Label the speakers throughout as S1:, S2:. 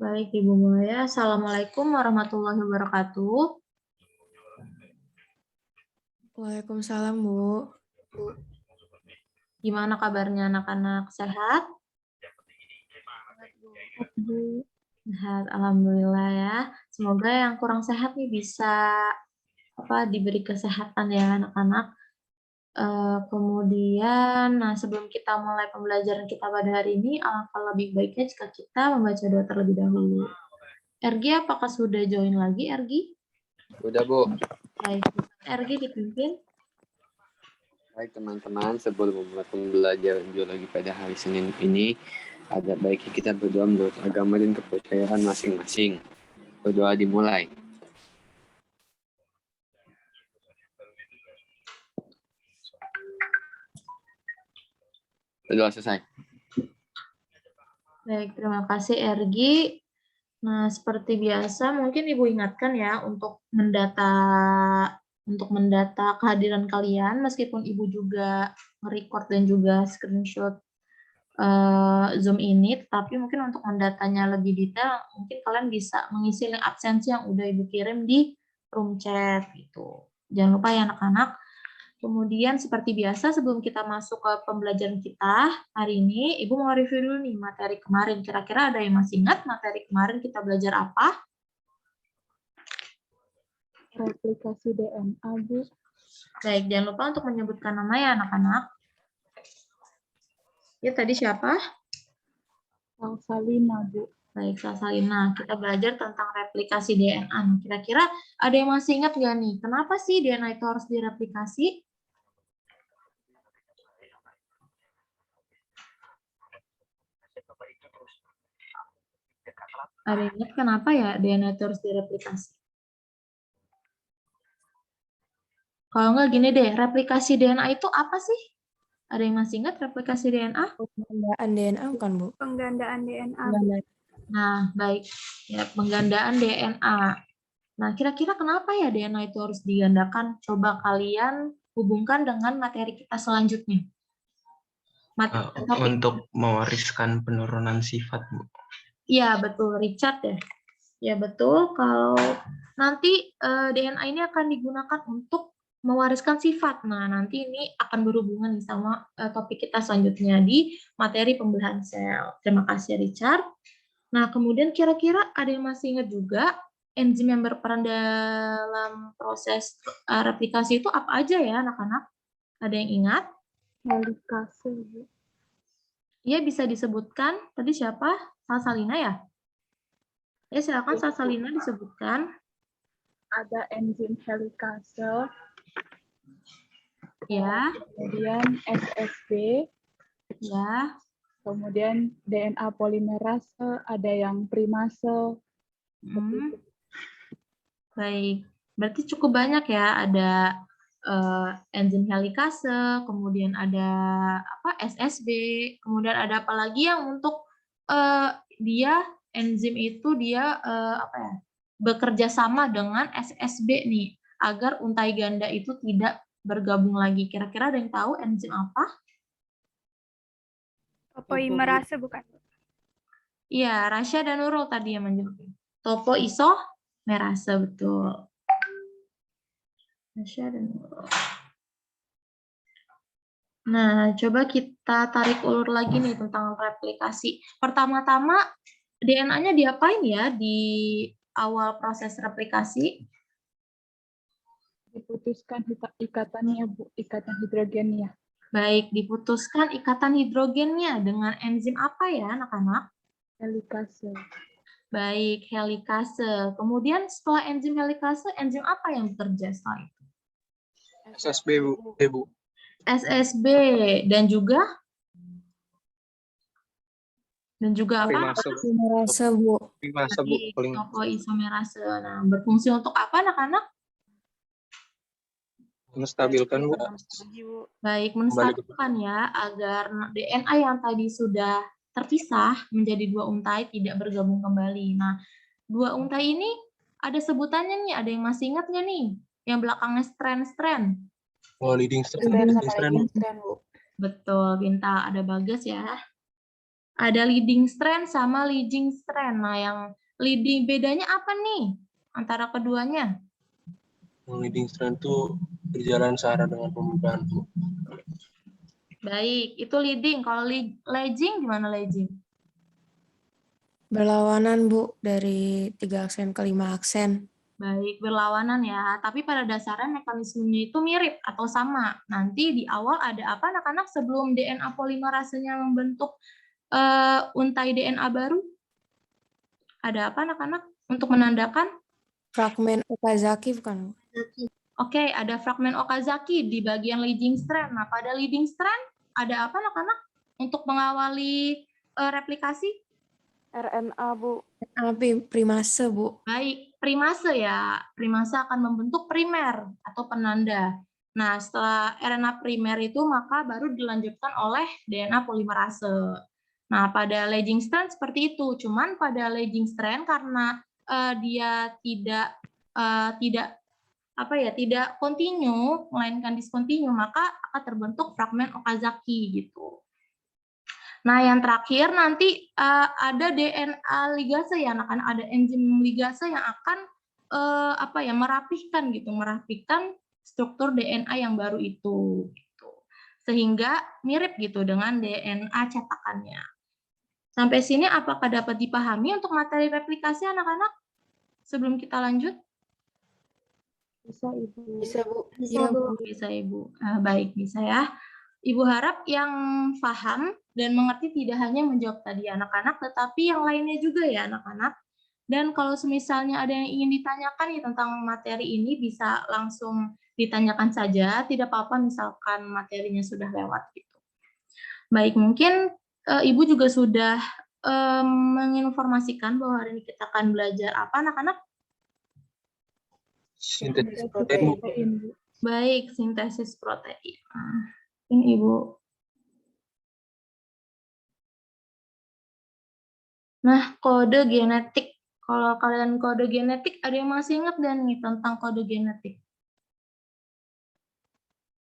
S1: Baik, Ibu Maya. Assalamualaikum warahmatullahi wabarakatuh.
S2: Waalaikumsalam, Bu.
S1: Gimana kabarnya anak-anak? Sehat? Sehat, alhamdulillah ya. Semoga yang kurang sehat nih bisa diberi kesehatan ya anak-anak. Kemudian, sebelum kita mulai pembelajaran kita pada hari ini, alangkah lebih baiknya jika kita membaca doa terlebih dahulu. Ergi, apakah sudah join lagi, Ergi?
S3: Udah, Bu.
S1: Baik, Ergi dipimpin.
S3: Baik, teman-teman, sebelum memulai pembelajaran biologi pada hari Senin ini, ada baiknya kita berdoa menurut agama dan kepercayaan masing-masing. Berdoa dimulai. Berdoa selesai.
S1: Baik, terima kasih Ergi. Nah, seperti biasa mungkin Ibu ingatkan ya untuk mendata kehadiran kalian, meskipun Ibu juga nge-record dan juga screenshot Zoom ini, tetapi mungkin untuk mendatanya lebih detail, mungkin kalian bisa mengisi link absensi yang udah Ibu kirim di room chat gitu. Jangan lupa ya anak-anak. Kemudian seperti biasa sebelum kita masuk ke pembelajaran kita hari ini, Ibu mau review dulu nih materi kemarin. Kira-kira ada yang masih ingat materi kemarin kita belajar apa?
S4: Replikasi DNA, Bu.
S1: Baik, jangan lupa untuk menyebutkan nama ya anak-anak. Ya, tadi siapa?
S4: Salsalina, Bu.
S1: Baik, Salsalina. Kita belajar tentang replikasi DNA. Kira-kira ada yang masih ingat nggak nih? Kenapa sih DNA itu harus direplikasi? Ada yang ingat kenapa ya DNA itu harus direplikasi? Kalau nggak gini deh, replikasi DNA itu apa sih? Ada yang masih ingat replikasi DNA?
S2: Penggandaan DNA bukan, Bu?
S4: Penggandaan DNA.
S1: Nah, baik. Ya, penggandaan DNA. Nah, kira-kira kenapa ya DNA itu harus digandakan? Coba kalian hubungkan dengan materi kita selanjutnya.
S5: Untuk mewariskan penurunan sifat, Bu.
S1: Iya, betul. Richard ya. Ya, betul. Kalau nanti DNA ini akan digunakan untuk mewariskan sifat. Nah, nanti ini akan berhubungan sama topik kita selanjutnya di materi pembelahan sel. Terima kasih, Richard. Nah, kemudian kira-kira ada yang masih ingat juga enzim yang berperan dalam proses replikasi itu apa aja ya, anak-anak? Ada yang ingat?
S4: Helikase, Bu.
S1: Iya, bisa disebutkan. Tadi siapa? Salsalina ya? Ya, silakan Salsalina disebutkan.
S4: Ada enzim helikase.
S1: Ya.
S4: Kemudian SSB.
S1: Ya.
S4: Kemudian DNA polimerase, ada yang primase.
S1: Baik. Berarti cukup banyak ya. Ada enzim helikase, kemudian ada SSB, kemudian ada apa lagi yang untuk dia enzim itu dia bekerja sama dengan SSB nih agar untai ganda itu tidak bergabung lagi. Kira-kira ada yang tahu enzim apa?
S4: Topoimerase bukan?
S1: Iya, Rasya dan Nurul tadi yang menyebutkan. Topoisomerase, betul. Nah, coba kita tarik ulur lagi nih tentang replikasi. Pertama-tama, DNA-nya diapain ya di awal proses replikasi?
S4: Diputuskan ikatannya, Bu, ikatan hidrogennya.
S1: Baik, diputuskan ikatan hidrogennya dengan enzim apa ya, anak-anak?
S4: Helikase.
S1: Baik, helikase. Kemudian setelah enzim helikase, enzim apa yang bekerja setelah itu?
S5: SSB, Bu.
S1: SSB dan juga apa?
S2: Primase, Bu.
S1: Topoisomerase. Nah, berfungsi untuk apa, anak-anak?
S5: Menstabilkan, Bu.
S1: Baik, menstabilkan ya, agar DNA yang tadi sudah terpisah menjadi dua untai tidak bergabung kembali. Nah, dua untai ini ada sebutannya nih, ada yang masih ingat nggak nih? Yang belakangnya strand-strand.
S5: Oh, leading strand.
S1: Betul, Binta. Ada Bagas ya. Ada leading strand sama leading strand. Nah, yang leading bedanya apa nih antara keduanya?
S5: Yang leading strand tuh berjalan searah dengan pembukaan, Bu.
S1: Baik, itu leading. Kalau lagging gimana lagging?
S2: Berlawanan, Bu, dari 3 aksen ke 5 aksen.
S1: Baik, berlawanan ya. Tapi pada dasarnya mekanismenya itu mirip atau sama. Nanti di awal ada apa anak-anak sebelum DNA polimerasenya membentuk untai DNA baru? Ada apa anak-anak untuk menandakan?
S2: Fragmen Okazaki bukan, Bu?
S1: Oke, ada fragmen Okazaki di bagian leading strand. Nah, pada leading strand ada apa anak-anak untuk mengawali replikasi?
S6: RNA, Bu.
S2: Tapi primase, Bu.
S1: Baik, primase ya. Primase akan membentuk primer atau penanda. Nah, setelah RNA primer itu maka baru dilanjutkan oleh DNA polimerase. Nah, pada leading strand seperti itu. Cuman pada leading strand karena dia tidak kontinu, melainkan discontinu, maka akan terbentuk fragmen Okazaki gitu. Nah, yang terakhir nanti ada DNA ligase ya, anak-anak, ada enzim ligase yang akan merapihkan struktur DNA yang baru itu gitu. Sehingga mirip gitu dengan DNA cetakannya. Sampai sini apakah dapat dipahami untuk materi replikasi anak-anak? Sebelum kita lanjut?
S6: Bisa, Ibu.
S4: Bisa, Bu.
S1: Bisa, Bu. Bisa, Ibu. Baik, bisa ya. Ibu harap yang paham dan mengerti tidak hanya menjawab tadi anak-anak, tetapi yang lainnya juga ya anak-anak. Dan kalau semisalnya ada yang ingin ditanyakan nih tentang materi ini, bisa langsung ditanyakan saja, tidak apa-apa misalkan materinya sudah lewat gitu. Baik, mungkin Ibu juga sudah menginformasikan bahwa hari ini kita akan belajar apa anak-anak?
S5: Sintesis
S4: Protein,
S5: protein, Bu.
S4: Bu.
S1: Baik, sintesis protein. Ini Ibu. Nah, kode genetik. Kalau kalian kode genetik, ada yang masih ingat dan nih tentang kode genetik?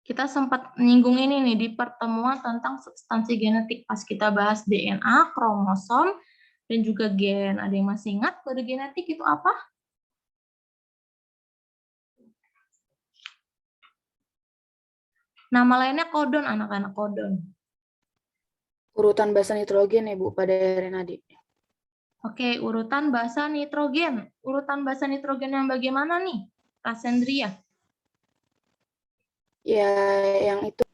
S1: Kita sempat menyinggung ini nih di pertemuan tentang substansi genetik pas kita bahas DNA, kromosom, dan juga gen. Ada yang masih ingat kode genetik itu apa? Nama lainnya kodon, anak-anak, kodon.
S6: Urutan basa nitrogen ya, Bu, pada Renadi.
S1: Oke, urutan basa nitrogen. Urutan basa nitrogen yang bagaimana nih, Rasendria?
S6: Ya, yang itu,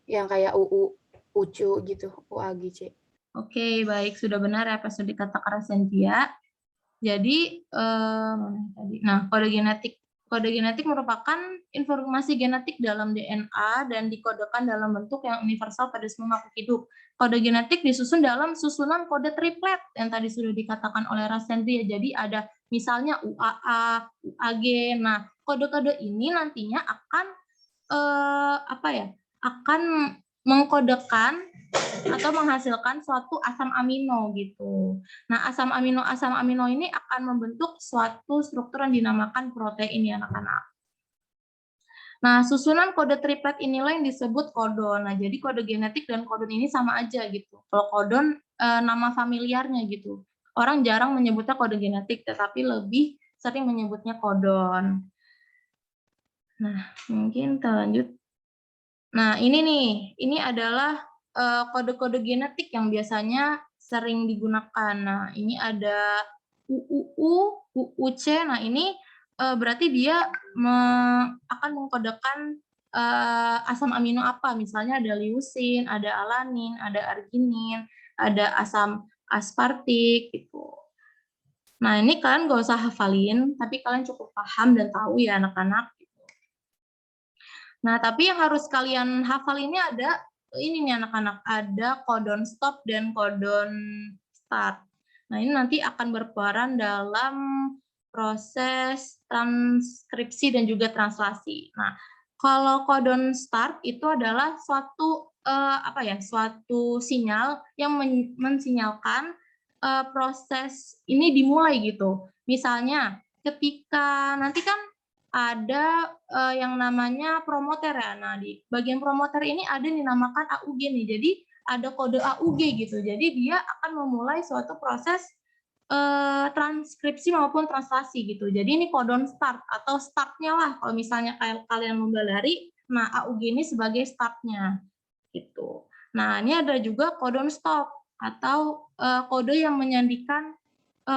S6: yang kayak UU, UCU gitu, UAGC.
S1: Oke, baik, sudah benar apa sudah dikatakan Rasendria. Jadi, nah, kode genetik merupakan informasi genetik dalam DNA dan dikodekan dalam bentuk yang universal pada semua makhluk hidup. Kode genetik disusun dalam susunan kode triplet yang tadi sudah dikatakan oleh Rasendria. Jadi ada misalnya UAA, UAG. Nah, kode-kode ini nantinya akan akan mengkodekan atau menghasilkan suatu asam amino gitu. Nah, asam amino ini akan membentuk suatu struktur yang dinamakan protein ya anak-anak. Nah, susunan kode triplet inilah yang disebut kodon. Nah, jadi kode genetik dan kodon ini sama aja gitu. Kalau kodon nama familiarnya gitu. Orang jarang menyebutnya kode genetik, tetapi lebih sering menyebutnya kodon. Nah, mungkin kita lanjut. Nah, ini adalah kode-kode genetik yang biasanya sering digunakan. Nah, ini ada UUU, UUC. Nah, ini berarti dia akan mengkodekan asam amino apa. Misalnya ada leusin, ada alanin, ada arginin, ada asam aspartik gitu. Nah, ini kalian nggak usah hafalin, tapi kalian cukup paham dan tahu ya anak-anak. Nah, tapi yang harus kalian hafal ini ada ini nih anak-anak, ada kodon stop dan kodon start. Nah, ini nanti akan berperan dalam proses transkripsi dan juga translasi. Nah, kalau kodon start itu adalah suatu suatu sinyal yang mensinyalkan proses ini dimulai gitu. Misalnya, ketika nanti kan ada yang namanya promoter ya. Nah, di bagian promoter ini ada yang dinamakan AUG nih. Jadi ada kode AUG gitu. Jadi dia akan memulai suatu proses transkripsi maupun translasi gitu. Jadi ini codon start atau startnya lah. Kalau misalnya kalian lomba lari, nah AUG ini sebagai startnya gitu. Nah ini ada juga codon stop atau kode yang menyandikan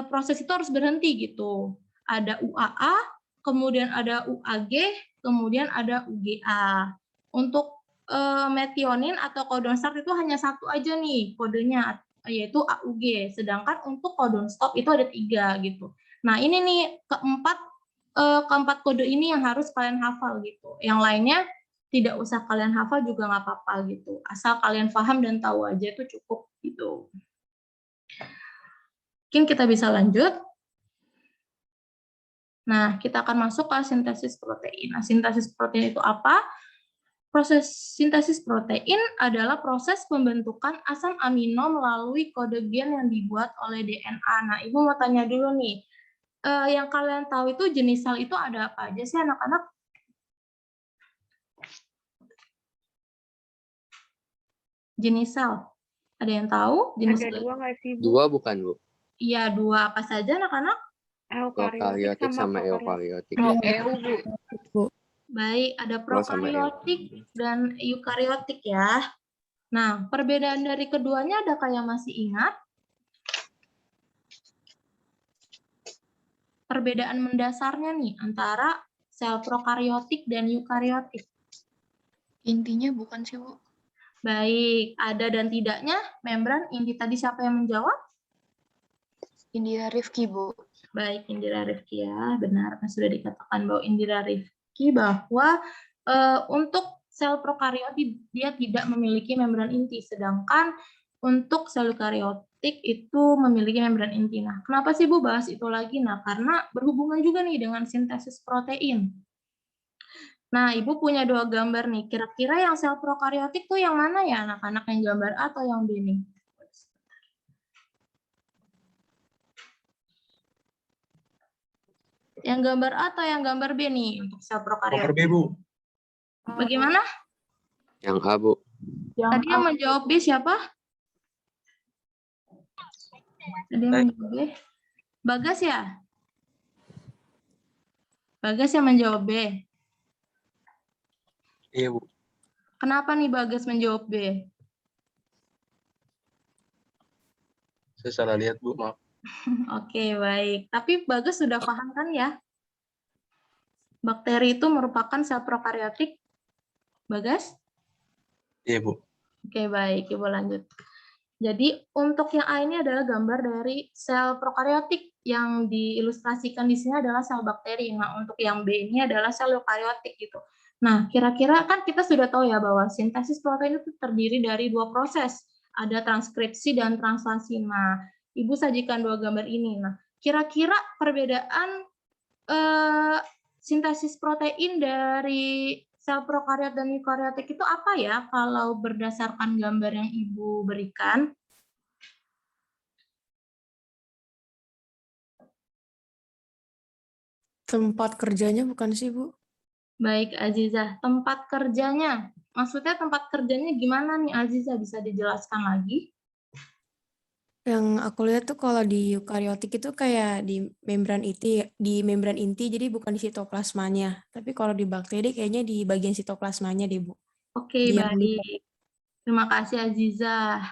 S1: proses itu harus berhenti gitu. Ada UAA, kemudian ada UAG, kemudian ada UGA. Untuk metionin atau codon start itu hanya satu aja nih kodenya, yaitu AUG. Sedangkan untuk codon stop itu ada 3 gitu. Nah ini nih keempat kode ini yang harus kalian hafal gitu. Yang lainnya tidak usah kalian hafal juga nggak apa-apa gitu. Asal kalian paham dan tahu aja itu cukup gitu. Mungkin kita bisa lanjut. Nah, kita akan masuk ke sintesis protein. Nah, sintesis protein itu apa? Proses sintesis protein adalah proses pembentukan asam amino melalui kode gen yang dibuat oleh DNA. Nah, Ibu mau tanya dulu nih, yang kalian tahu itu jenis sel itu ada apa aja sih anak-anak? Jenis sel, ada yang tahu? Jenis
S7: Ada
S1: sel?
S7: 2 nggak sih, Bu?
S3: 2 bukan, Bu?
S1: Iya, 2 apa saja anak-anak?
S3: Prokaryotik sama eukaryotik.
S7: Oh, Bu.
S1: Baik, ada
S3: Oh, sama
S1: prokaryotik dan eukaryotik ya. Nah, perbedaan dari keduanya adakah yang masih ingat? Perbedaan mendasarnya nih antara sel prokaryotik dan eukaryotik.
S8: Intinya bukan sih, Bu?
S1: Baik, ada dan tidaknya membran inti tadi siapa yang menjawab?
S8: Indira Rifki, Bu.
S1: Baik, Indira Rifki ya, benar. Sudah dikatakan bahwa Indira Rifki bahwa untuk sel prokaryotik dia tidak memiliki membran inti, sedangkan untuk sel eukaryotik itu memiliki membran inti. Nah, kenapa sih Bu bahas itu lagi? Nah, karena berhubungan juga nih dengan sintesis protein. Nah, Ibu punya 2 gambar nih. Kira-kira yang sel prokaryotik tuh yang mana ya anak-anak, yang gambar A atau yang B nih? Yang gambar A atau yang gambar B nih untuk sel
S5: Nomor
S1: prokaryotik?
S5: B, Bu.
S1: Bagaimana?
S3: Yang A, Bu.
S1: Tadi yang menjawab B siapa? Tadi yang menjawab B. Bagas ya? Bagas yang menjawab B.
S5: Iya, Bu.
S1: Kenapa nih Bagas menjawab B?
S5: Saya salah lihat, Bu. Maaf.
S1: Oke, baik. Tapi Bagas sudah paham kan ya? Bakteri itu merupakan sel prokaryotik. Bagas?
S5: Iya, Bu.
S1: Oke, baik. Ibu lanjut. Jadi untuk yang A ini adalah gambar dari sel prokaryotik, yang diilustrasikan di sini adalah sel bakteri. Nah, untuk yang B ini adalah sel eukaryotik gitu. Nah, kira-kira kan kita sudah tahu ya bahwa sintesis protein itu terdiri dari 2 proses, ada transkripsi dan translasi. Nah, Ibu sajikan 2 gambar ini. Nah, kira-kira perbedaan sintesis protein dari sel prokaryot dan eukaryotik itu apa ya kalau berdasarkan gambar yang Ibu berikan?
S2: Tempat kerjanya bukan sih, Bu?
S1: Baik, Azizah. Tempat kerjanya. Maksudnya tempat kerjanya gimana nih, Azizah? Bisa dijelaskan lagi?
S2: Yang aku lihat tuh kalau di eukaryotik itu kayak di membran inti, jadi bukan di sitoplasmanya. Tapi kalau di bakteri kayaknya di bagian sitoplasmanya deh, Bu.
S1: Oke,
S2: Iya,
S1: baik. Terima kasih, Azizah.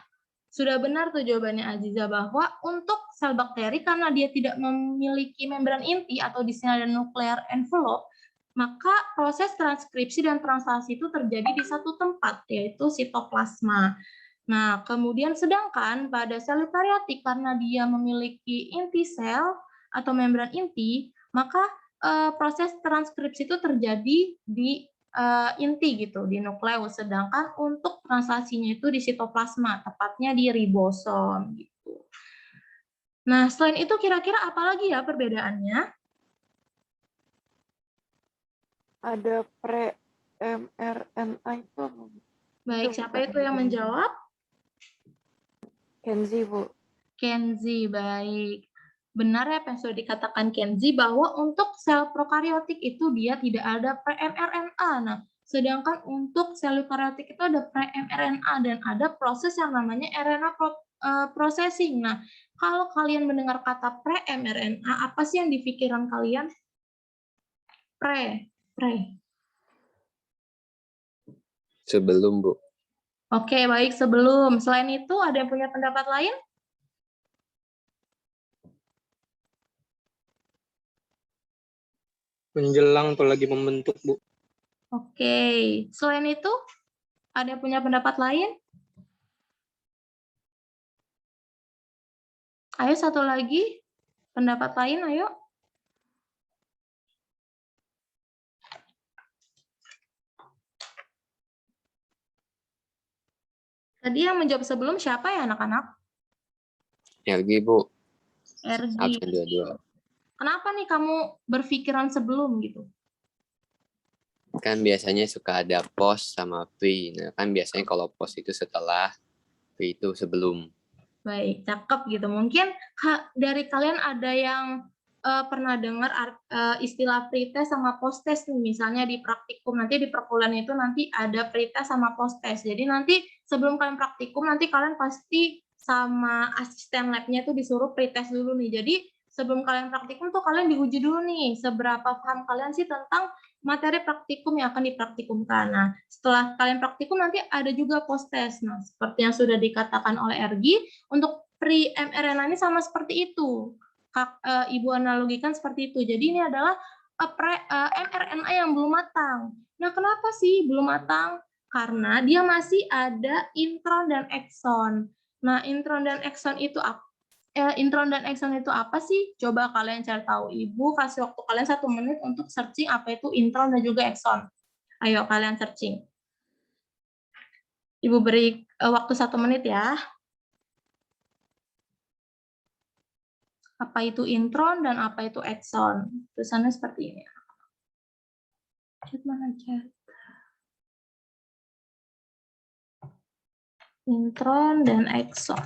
S1: Sudah benar tuh jawabannya Azizah, bahwa untuk sel bakteri karena dia tidak memiliki membran inti atau di sini ada nuclear envelope, maka proses transkripsi dan translasi itu terjadi di satu tempat, yaitu sitoplasma. Nah, kemudian sedangkan pada sel eukaryotik karena dia memiliki inti sel atau membran inti, maka proses transkripsi itu terjadi di inti gitu, di nukleus. Sedangkan untuk translasinya itu di sitoplasma, tepatnya di ribosom gitu. Nah, selain itu kira-kira apa lagi ya perbedaannya?
S7: Ada pre-mRNA itu apa, Bu?
S1: Baik, siapa itu yang menjawab?
S7: Kenzi, Bu.
S1: Kenzi, baik. Benar ya apa yang sudah dikatakan Kenzi, bahwa untuk sel prokaryotik itu dia tidak ada pre-mRNA. Nah, Sedangkan untuk sel eukariotik itu ada pre-mRNA dan ada proses yang namanya RNA processing. Nah, kalau kalian mendengar kata pre-mRNA, apa sih yang di pikiran kalian? Pre.
S3: Sebelum, Bu.
S1: Oke, baik, sebelum. Selain itu, ada yang punya pendapat lain?
S5: Menjelang atau lagi membentuk, Bu.
S1: Oke, selain itu, ada yang punya pendapat lain? Ayo, satu lagi. Pendapat lain, ayo. Tadi yang menjawab sebelum siapa ya, anak-anak?
S3: Ergi, Bu.
S1: Ergi.
S3: Absen dua-dua.
S1: Kenapa nih kamu berpikiran sebelum gitu?
S3: Kan biasanya suka ada pos sama pre. Nah, kan biasanya kalau pos itu setelah, pre itu sebelum.
S1: Baik, cakep gitu. Mungkin dari kalian ada yang pernah dengar istilah pretest sama posttest nih, misalnya di praktikum. Nanti di perkuliahan itu nanti ada pretest sama posttest. Jadi nanti sebelum kalian praktikum, nanti kalian pasti sama asisten labnya itu disuruh pretest dulu nih. Jadi sebelum kalian praktikum tuh kalian diuji dulu nih, seberapa paham kalian sih tentang materi praktikum yang akan dipraktikumkan. Nah, setelah kalian praktikum nanti ada juga posttest. Nah, seperti yang sudah dikatakan oleh Ergi, untuk pre-mRNA ini sama seperti itu. Ibu analogikan seperti itu. Jadi ini adalah mRNA yang belum matang. Nah, kenapa sih belum matang? Karena dia masih ada intron dan ekson. Nah, intron dan ekson itu apa sih? Coba kalian cari tahu. Ibu kasih waktu kalian 1 menit untuk searching apa itu intron dan juga ekson. Ayo kalian searching. Ibu beri waktu 1 menit ya. Apa itu intron dan apa itu ekson? Tulisannya seperti ini. Chat mana chat? Intron dan ekson.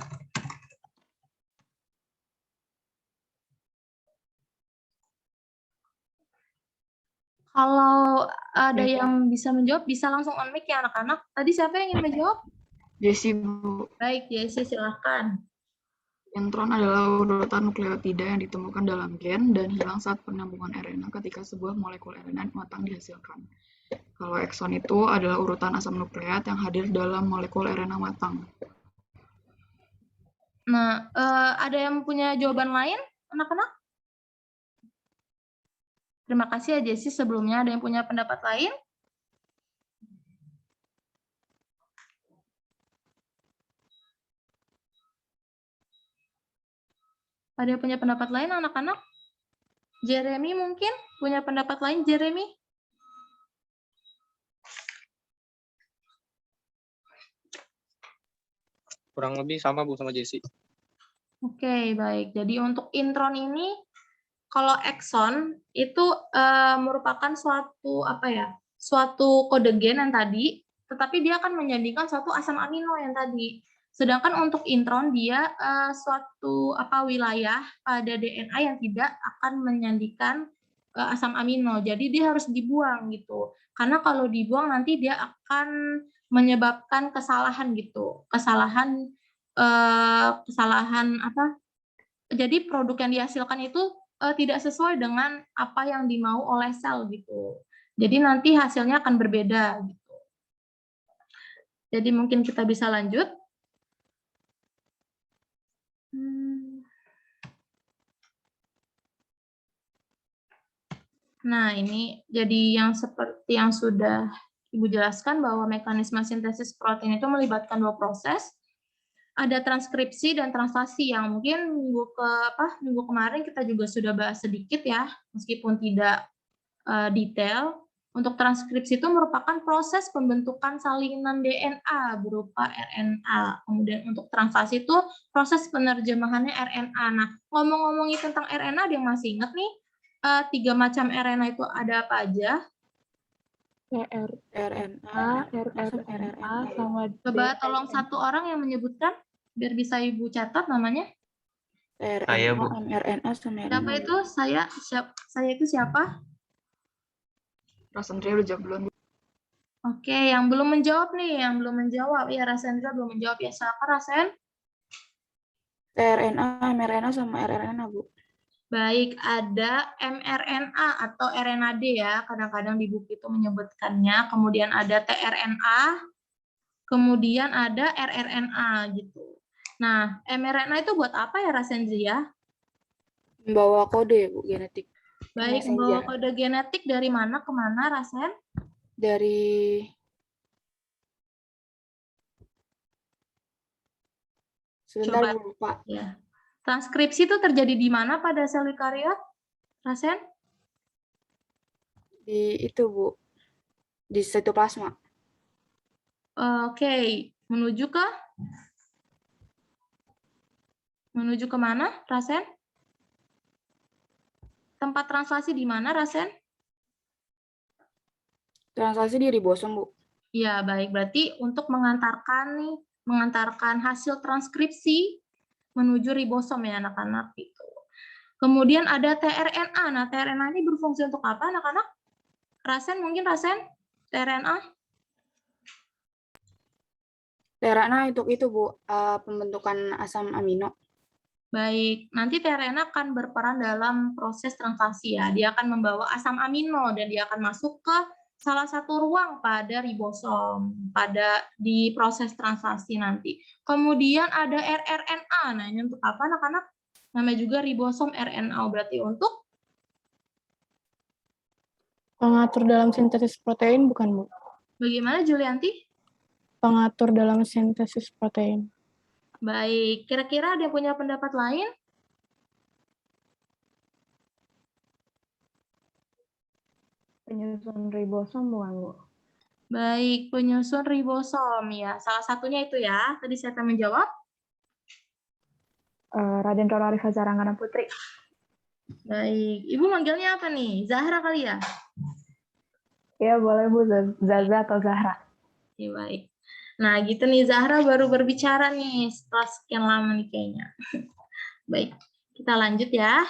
S1: Kalau ada yang bisa menjawab, bisa langsung on mic ya anak-anak. Tadi siapa yang ingin menjawab?
S8: Jesse, Bu.
S1: Baik, Jessie silahkan.
S8: Intron adalah urutan nukleotida yang ditemukan dalam gen dan hilang saat penambungan RNA ketika sebuah molekul RNA matang dihasilkan. Kalau ekson itu adalah urutan asam nukleat yang hadir dalam molekul RNA matang.
S1: Nah, ada yang punya jawaban lain, anak-anak? Terima kasih ya, Jessie. Sebelumnya ada yang punya pendapat lain? Ada yang punya pendapat lain, anak-anak? Jeremy mungkin punya pendapat lain, Jeremy?
S5: Kurang lebih sama, Bu, sama Jesse.
S1: Oke, baik. Jadi untuk intron ini, kalau ekson itu merupakan suatu kode gen yang tadi, tetapi dia akan menjadikan suatu asam amino yang tadi. Sedangkan untuk intron dia suatu wilayah pada DNA yang tidak akan menyandikan asam amino. Jadi dia harus dibuang gitu. Karena kalau dibuang nanti dia akan menyebabkan kesalahan gitu. Kesalahan jadi produk yang dihasilkan itu tidak sesuai dengan apa yang dimau oleh sel gitu. Jadi nanti hasilnya akan berbeda gitu. Jadi mungkin kita bisa lanjut. Nah, ini jadi yang seperti yang sudah Ibu jelaskan bahwa mekanisme sintesis protein itu melibatkan 2 proses. Ada transkripsi dan translasi yang mungkin minggu kemarin kita juga sudah bahas sedikit ya, meskipun tidak detail. Untuk transkripsi itu merupakan proses pembentukan salinan DNA berupa RNA. Kemudian untuk translasi itu proses penerjemahannya RNA. Nah, ngomong-ngomongin tentang RNA, ada yang masih ingat nih 3 macam RNA itu ada apa aja?
S4: RNA, rRNA, sama
S1: Coba tolong satu orang yang menyebutkan biar bisa Ibu catat namanya.
S8: RNA, mRNA, sama
S1: Siapa itu? Saya itu siapa?
S8: Rasandria udah jawab belum?
S1: Oke, yang belum menjawab nih, yang belum menjawab. Ya, Rasendra belum menjawab ya. Silakan Rasen.
S6: tRNA, mRNA, sama rRNA, Bu.
S1: Baik, ada mRNA atau RNAD ya. Kadang-kadang di buku itu menyebutkannya. Kemudian ada tRNA, kemudian ada rRNA gitu. Nah, mRNA itu buat apa ya Rasendri ya?
S6: Membawa kode, Bu, genetik.
S1: Baik,
S6: Messenger.
S1: membawa kode genetik dari mana ke mana, Rasen?
S6: Dari sebentar,
S1: Coba.
S6: Bu, lupa.
S1: Ya. Transkripsi itu terjadi di mana pada sel eukariot, Rasen?
S6: Di itu, Bu. Di sitoplasma.
S1: Oke, menuju ke mana, Rasen? Tempat translasi di mana, Rasen?
S6: Translasi di ribosom, Bu.
S1: Ya, baik. Berarti untuk mengantarkan hasil transkripsi menuju ribosom ya, anak-anak gitu. Kemudian ada tRNA. Nah, tRNA ini berfungsi untuk apa, anak-anak? Rasen, mungkin Rasen? tRNA?
S6: tRNA untuk itu, Bu, pembentukan asam amino.
S1: Baik, nanti tRNA akan berperan dalam proses translasi ya. Dia akan membawa asam amino dan dia akan masuk ke salah satu ruang pada ribosom di proses translasi nanti. Kemudian ada rRNA. Nah, ini untuk apa anak-anak? Namanya juga ribosom RNA, berarti untuk
S7: Pengatur dalam sintesis protein bukan, Bu?
S1: bagaimana Julianti?
S7: Pengatur dalam sintesis protein.
S1: Baik, kira-kira ada yang punya pendapat lain?
S7: Penyusun ribosom bukan, Bu?
S1: Baik, penyusun ribosom ya. Salah satunya itu ya. Tadi saya akan menjawab.
S7: Raden Roro Arifah Zaranggana Putri.
S1: Baik, Ibu manggilnya apa nih? Zahra kali ya?
S7: Ya, boleh, Bu. Zaza atau Zahra.
S1: Oke, baik. Nah, gitu nih, Zahra baru berbicara nih setelah sekian lama nih kayaknya. Baik, kita lanjut ya.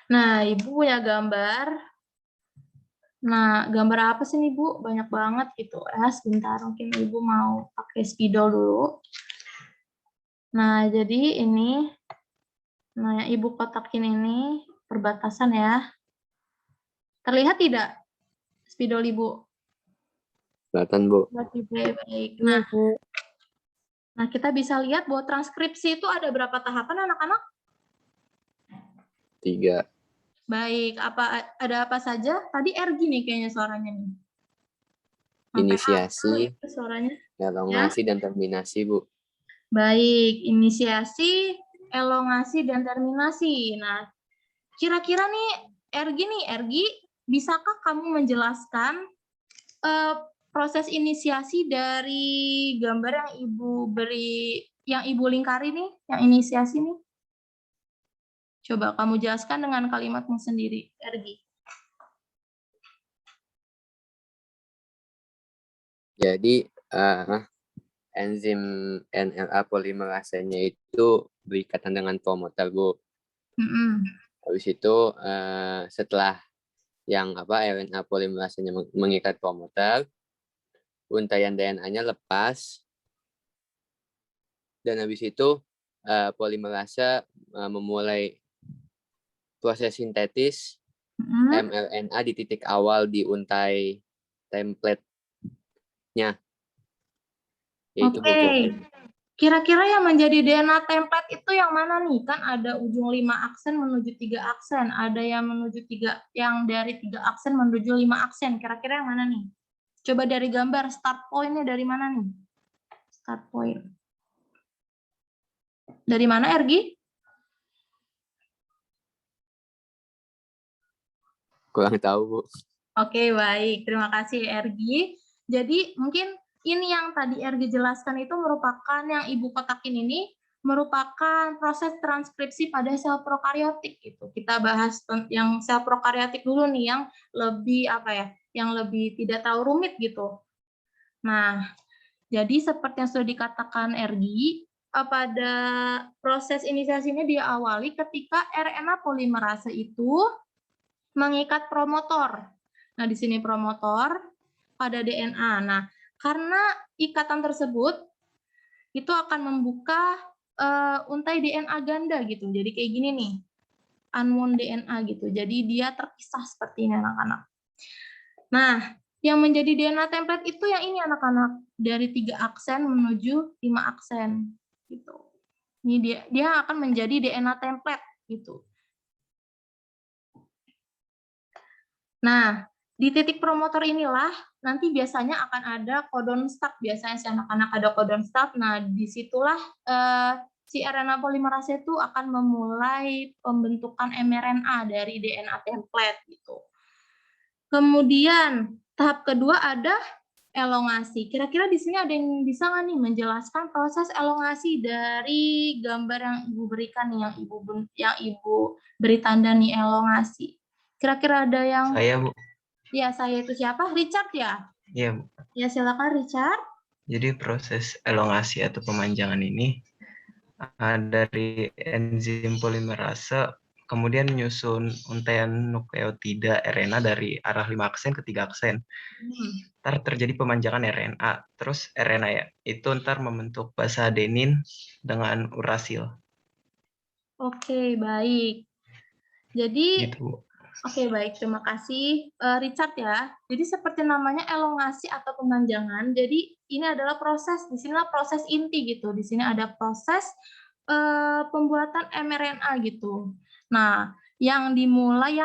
S1: Nah, Ibu punya gambar. Nah, gambar apa sih nih, Bu? Banyak banget gitu. Sebentar, mungkin Ibu mau pakai spidol dulu. Nah, jadi ini, nah, yang Ibu kotakin ini perbatasan ya. Terlihat tidak spidol Ibu?
S3: Kelihatan, Bu.
S1: Oke, baik.
S7: Iya, Bu.
S1: Nah, kita bisa lihat bahwa transkripsi itu ada berapa tahapan, anak-anak?
S3: 3.
S1: Baik, ada apa saja? Tadi Ergi nih kayaknya suaranya nih. Sampai
S3: Inisiasi,
S1: apa ya suaranya?
S3: elongasi, dan terminasi, Bu.
S1: Baik, inisiasi, elongasi, dan terminasi. Nah, kira-kira nih, Ergi, bisakah kamu menjelaskan proses inisiasi dari gambar yang Ibu lingkari nih, yang inisiasi nih? Coba kamu jelaskan dengan kalimatmu sendiri, Ergi.
S3: Jadi, enzim NLA polimerasenya itu berikatan dengan promoter, Bu. Habis itu setelah yang RNA polimerasenya mengikat promoter, untaian DNA-nya lepas, dan habis itu polimerase memulai proses sintetis mRNA di titik awal di untai template-nya.
S1: Oke. Kira-kira yang menjadi DNA template itu yang mana nih? Kan ada ujung 5 aksen menuju 3 aksen, ada yang dari 3 aksen menuju 5 aksen. Kira-kira yang mana nih? Coba dari gambar, start point-nya dari mana nih? Start point. Dari mana, Ergi?
S3: Kurang tahu, Bu.
S1: Oke, baik. Terima kasih, Ergi. Jadi, mungkin ini yang tadi Ergi jelaskan itu merupakan yang Ibu kotakin ini merupakan proses transkripsi pada sel prokariotik gitu. Kita bahas yang sel prokariotik dulu nih yang lebih yang lebih tidak terlalu rumit gitu. Nah, jadi seperti yang sudah dikatakan Ergi, pada proses inisiasinya diawali ketika RNA polimerase itu mengikat promotor. Nah, di sini promotor, pada DNA. Nah, karena ikatan tersebut itu akan membuka untai DNA ganda gitu. Jadi kayak gini nih, unwound DNA gitu. Jadi dia terpisah seperti ini anak-anak. Nah, yang menjadi DNA template itu yang ini anak-anak, dari 3 aksen menuju 5 aksen gitu. Ini dia akan menjadi DNA template gitu. Nah, di titik promotor inilah nanti biasanya akan ada codon stop. Biasanya si anak-anak ada codon stop. Nah, disitulah si RNA polimerase itu akan memulai pembentukan mRNA dari DNA template gitu. Kemudian tahap kedua ada elongasi. Kira-kira di sini ada yang bisa nggak nih menjelaskan proses elongasi dari gambar yang Ibu berikan nih, yang Ibu beri tanda nih elongasi. Kira-kira ada yang...
S9: Saya, Bu.
S1: Ya, saya itu siapa? Richard ya?
S9: Iya, Bu.
S1: Ya, silakan Richard.
S9: Jadi proses elongasi atau pemanjangan ini dari enzim polimerase kemudian menyusun untaian nukleotida RNA dari arah 5 aksen ke 3 aksen. Ntar terjadi pemanjangan RNA. Terus RNA ya, itu ntar membentuk basa adenin dengan urasil.
S1: Oke, baik. Jadi,
S9: Gitu.
S1: Oke, baik. Terima kasih, Richard ya. Jadi seperti namanya elongasi atau pemanjangan. Jadi ini adalah proses, di sinilah proses inti gitu. Di sini ada proses pembuatan mRNA gitu. Nah, yang dimulai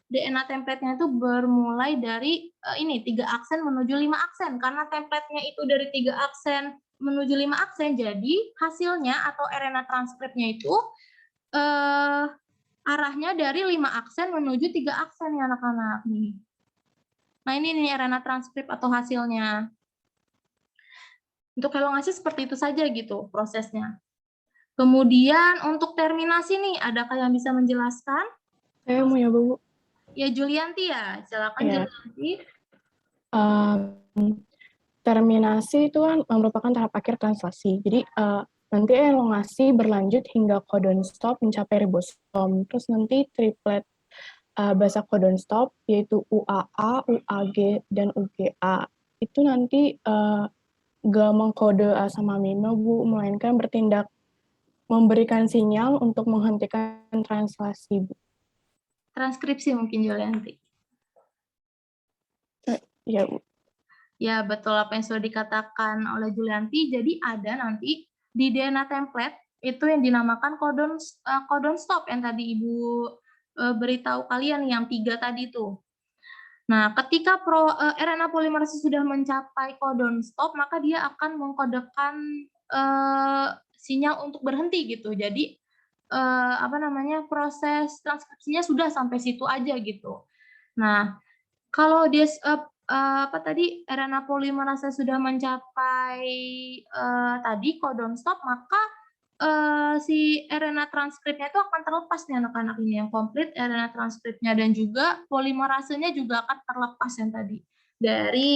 S1: DNA template-nya itu bermulai dari ini 3 aksen menuju 5 aksen. Karena template-nya itu dari 3 aksen menuju 5 aksen, jadi hasilnya atau RNA transkripnya itu arahnya dari 5 aksen menuju 3 aksen ya anak-anak nih. Nah, ini nih RNA transkrip atau hasilnya. Untuk elongasi seperti itu saja gitu prosesnya. Kemudian untuk terminasi nih, adakah yang bisa menjelaskan?
S7: Saya mau nyoba, Bu.
S1: Ya, Julianti ya, silakan
S7: Ya.
S1: Julianti.
S7: Terminasi itu kan merupakan tahap akhir translasi. Jadi nanti elongasi berlanjut hingga codon stop mencapai ribosom. Terus nanti triplet basa codon stop yaitu UAA, UAG, dan UGA. Itu nanti gak mengkode asam amino, Bu, melainkan bertindak memberikan sinyal untuk menghentikan translasi, Bu.
S1: Transkripsi mungkin Julianti.
S7: Ya, Bu.
S1: Ya, betul apa yang sudah dikatakan oleh Julianti. Jadi ada nanti di DNA template itu yang dinamakan codon stop yang tadi Ibu beritahu kalian yang 3 tadi itu. Nah, ketika RNA polimerase sudah mencapai codon stop, maka dia akan mengkodekan sinyal untuk berhenti gitu. Jadi proses transkripsinya sudah sampai situ aja gitu. Nah, kalau dia RNA polimerase sudah mencapai tadi codon stop, maka si RNA transkripnya itu akan terlepas nih anak-anak ini yang komplit RNA transkripnya, dan juga polimerasenya juga akan terlepas yang tadi dari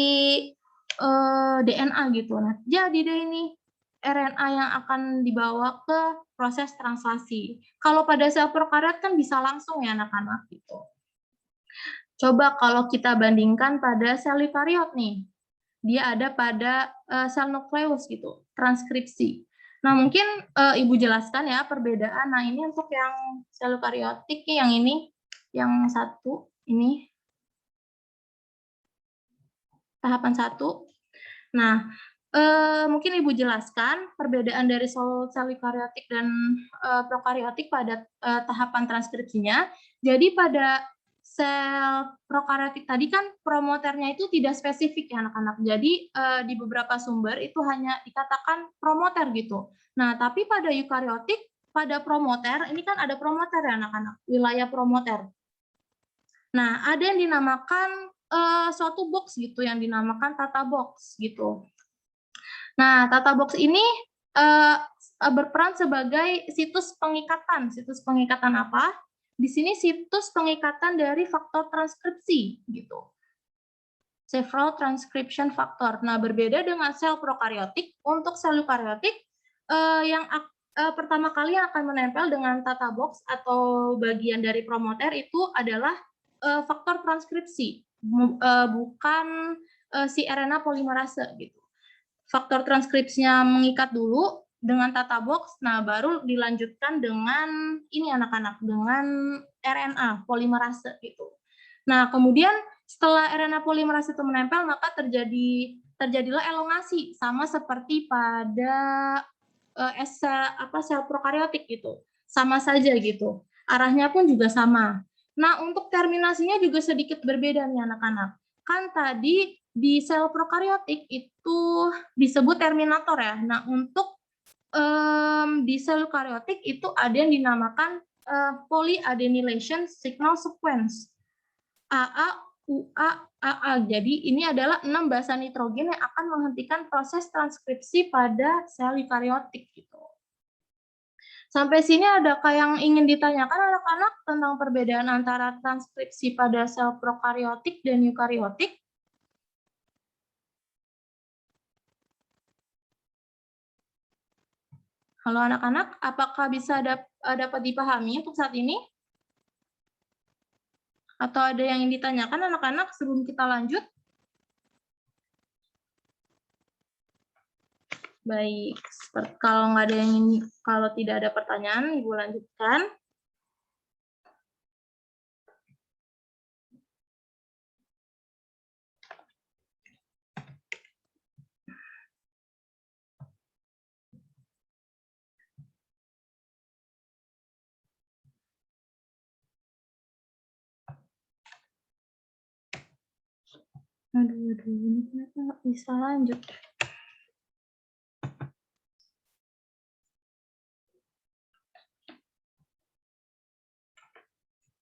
S1: DNA gitu. Nah, jadi deh ini RNA yang akan dibawa ke proses translasi. Kalau pada sel prokariot kan bisa langsung ya anak-anak gitu. Coba kalau kita bandingkan pada sel eukariot nih, dia ada pada sel nukleus gitu, transkripsi. Nah, mungkin Ibu jelaskan ya perbedaan. Nah, ini untuk yang sel eukariotik, yang ini, yang satu, ini, tahapan 1. Nah, mungkin Ibu jelaskan perbedaan dari sel eukariotik dan prokariotik pada tahapan transkripsinya. Jadi pada sel prokariotik tadi kan promoternya itu tidak spesifik ya anak-anak. Jadi di beberapa sumber itu hanya dikatakan promoter gitu. Nah, tapi pada eukariotik, pada promoter, ini kan ada promoter ya anak-anak, wilayah promoter. Nah, ada yang dinamakan suatu box gitu, yang dinamakan tata box gitu. Nah, tata box ini berperan sebagai situs pengikatan. Situs pengikatan apa? Di sini situs pengikatan dari faktor transkripsi gitu. Several transcription factor. Nah, berbeda dengan sel prokariotik, untuk sel eukariotik yang pertama kali yang akan menempel dengan tata box atau bagian dari promoter itu adalah faktor transkripsi. bukan si RNA polimerase gitu. Faktor transkripsinya mengikat dulu dengan tata box, nah baru dilanjutkan dengan ini anak-anak, dengan RNA polimerase gitu. Nah, kemudian setelah RNA polimerase itu menempel, maka terjadilah elongasi sama seperti pada sel prokaryotik gitu. Sama saja gitu. Arahnya pun juga sama. Nah, untuk terminasinya juga sedikit berbeda nih anak-anak. Kan tadi di sel prokaryotik itu disebut terminator ya. Nah, untuk di sel eukaryotik itu ada yang dinamakan polyadenylation signal sequence. AA, UA, AA. Jadi ini adalah 6 basa nitrogen yang akan menghentikan proses transkripsi pada sel eukaryotik gitu. Sampai sini adakah yang ingin ditanyakan anak-anak tentang perbedaan antara transkripsi pada sel prokaryotik dan eukaryotik? Halo anak-anak, apakah bisa dapat dipahami untuk saat ini? Atau ada yang ingin ditanyakan anak-anak sebelum kita lanjut? Baik, kalau nggak ada yang kalau tidak ada pertanyaan, Ibu lanjutkan. Aduh, ini kenapa nggak bisa lanjut?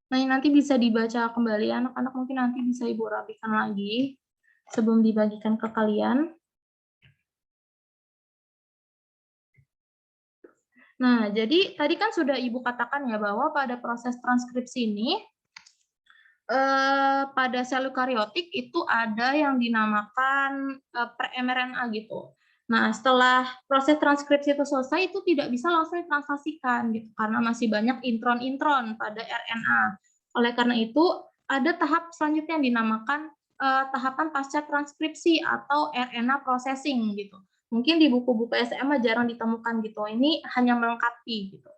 S1: Nah, ini nanti bisa dibaca kembali, anak-anak mungkin nanti bisa Ibu rapikan lagi sebelum dibagikan ke kalian. Nah, jadi tadi kan sudah Ibu katakan ya bahwa pada proses transkripsi ini, pada sel eukaryotik itu ada yang dinamakan pre-mRNA gitu. Nah, setelah proses transkripsi itu selesai, itu tidak bisa langsung ditranslasikan gitu, karena masih banyak intron-intron pada RNA. Oleh karena itu, ada tahap selanjutnya yang dinamakan tahapan pasca transkripsi atau RNA processing gitu. Mungkin di buku-buku SMA jarang ditemukan gitu. Ini hanya melengkapi gitu.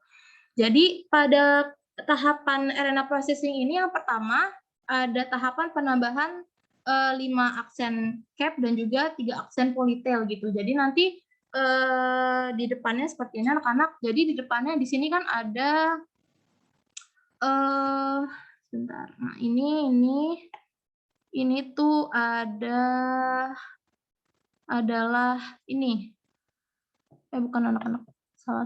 S1: Jadi pada tahapan RNA processing ini yang pertama ada tahapan penambahan 5 aksen cap dan juga 3 aksen polytail gitu. Jadi nanti di depannya seperti ini anak-anak. Jadi di depannya di sini kan ada sebentar. Nah, ini tuh adalah ini. Bukan anak-anak. Salah.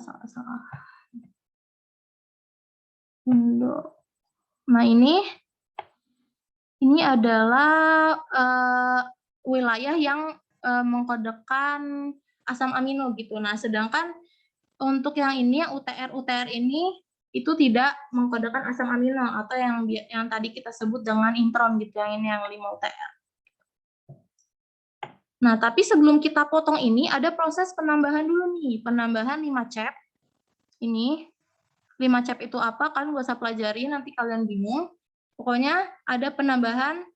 S1: Nah, ini adalah wilayah yang mengkodekan asam amino gitu. Nah, sedangkan untuk yang ini, yang UTR ini itu tidak mengkodekan asam amino atau yang tadi kita sebut dengan intron gitu. Yang ini yang 5 UTR. Nah, tapi sebelum kita potong ini ada proses penambahan dulu nih, penambahan 5 cap. Ini 5 cap itu apa? Kalian nggak usah pelajari, nanti kalian bingung. Pokoknya ada penambahan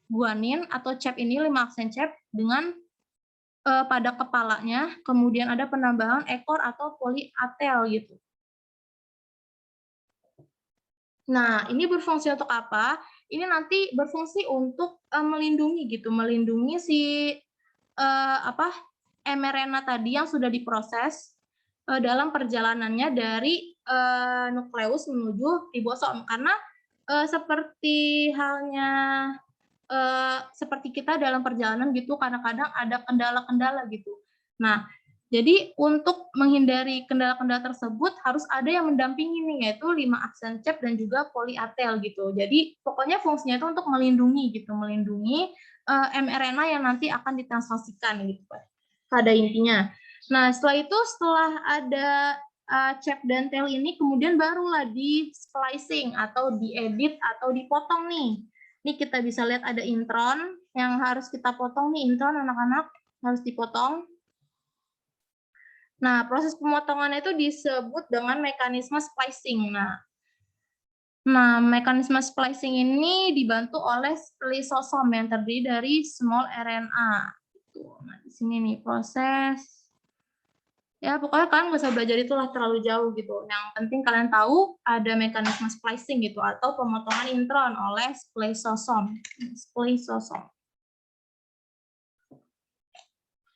S1: guanin atau cap ini 5 aksen cap dengan pada kepalanya, kemudian ada penambahan ekor atau polyatel gitu. Nah, ini berfungsi untuk apa? Ini nanti berfungsi untuk melindungi gitu, melindungi si mRNA tadi yang sudah diproses dalam perjalanannya dari nukleus menuju ribosom, karena seperti halnya seperti kita dalam perjalanan gitu, kadang-kadang ada kendala-kendala gitu. Nah, jadi untuk menghindari kendala-kendala tersebut harus ada yang mendampingi nih, yaitu 5 aksen cap dan juga polyatel gitu. Jadi pokoknya fungsinya itu untuk melindungi gitu, melindungi mRNA yang nanti akan ditranslasikan gitu pada intinya. Nah, setelah ada cap dan tail ini, kemudian barulah di splicing atau diedit atau dipotong nih. Ini kita bisa lihat ada intron yang harus kita potong nih, intron anak-anak harus dipotong. Nah, proses pemotongan itu disebut dengan mekanisme splicing. Nah, Nah, mekanisme splicing ini dibantu oleh splisosom yang terdiri dari small RNA. Nah, di sini nih proses. Ya, pokoknya kalian nggak usah belajar itulah terlalu jauh gitu. Yang penting kalian tahu ada mekanisme splicing gitu atau pemotongan intron oleh splisosom. Splisosom.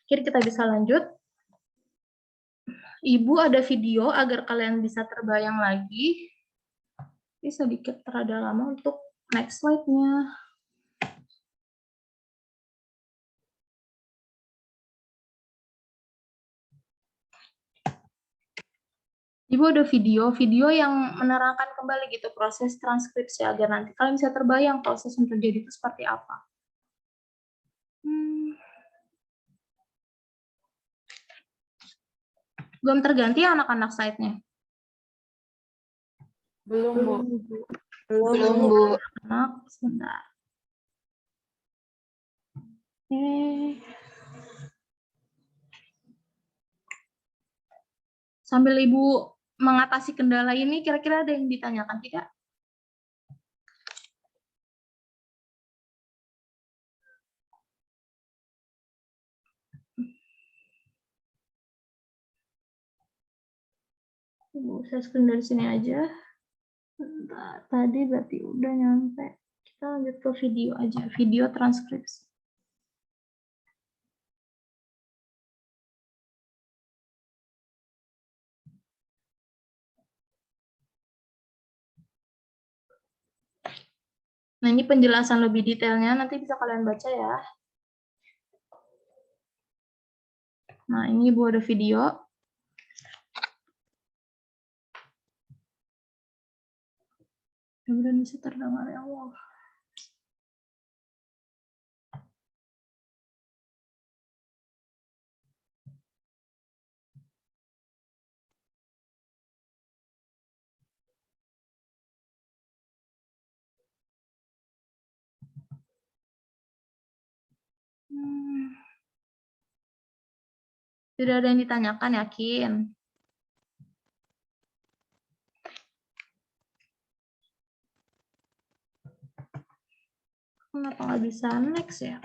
S1: Oke, kita bisa lanjut. Ibu ada video agar kalian bisa terbayang lagi. Ini sedikit terada lama untuk next slide-nya. Ibu ada video yang menerangkan kembali gitu proses transkripsi agar nanti kalian bisa terbayang proses yang terjadi itu seperti apa. Belum terganti ya anak-anak slide-nya?
S6: Belum, Bu.
S1: Belum, Bu. Anak, sebentar. Oke. Sambil Ibu mengatasi kendala ini, kira-kira ada yang ditanyakan tidak? Ibu, saya screen dari sini aja. Bentar, tadi berarti udah nyampe. Kita lanjut ke video aja, video transkripsi. Nah, ini penjelasan lebih detailnya, nanti bisa kalian baca ya. Nah, ini Ibu ada video. Mudah-mudahan bisa terdengar ya Allah. Tidak ada yang ditanyakan, yakin? Kenapa nggak bisa next ya?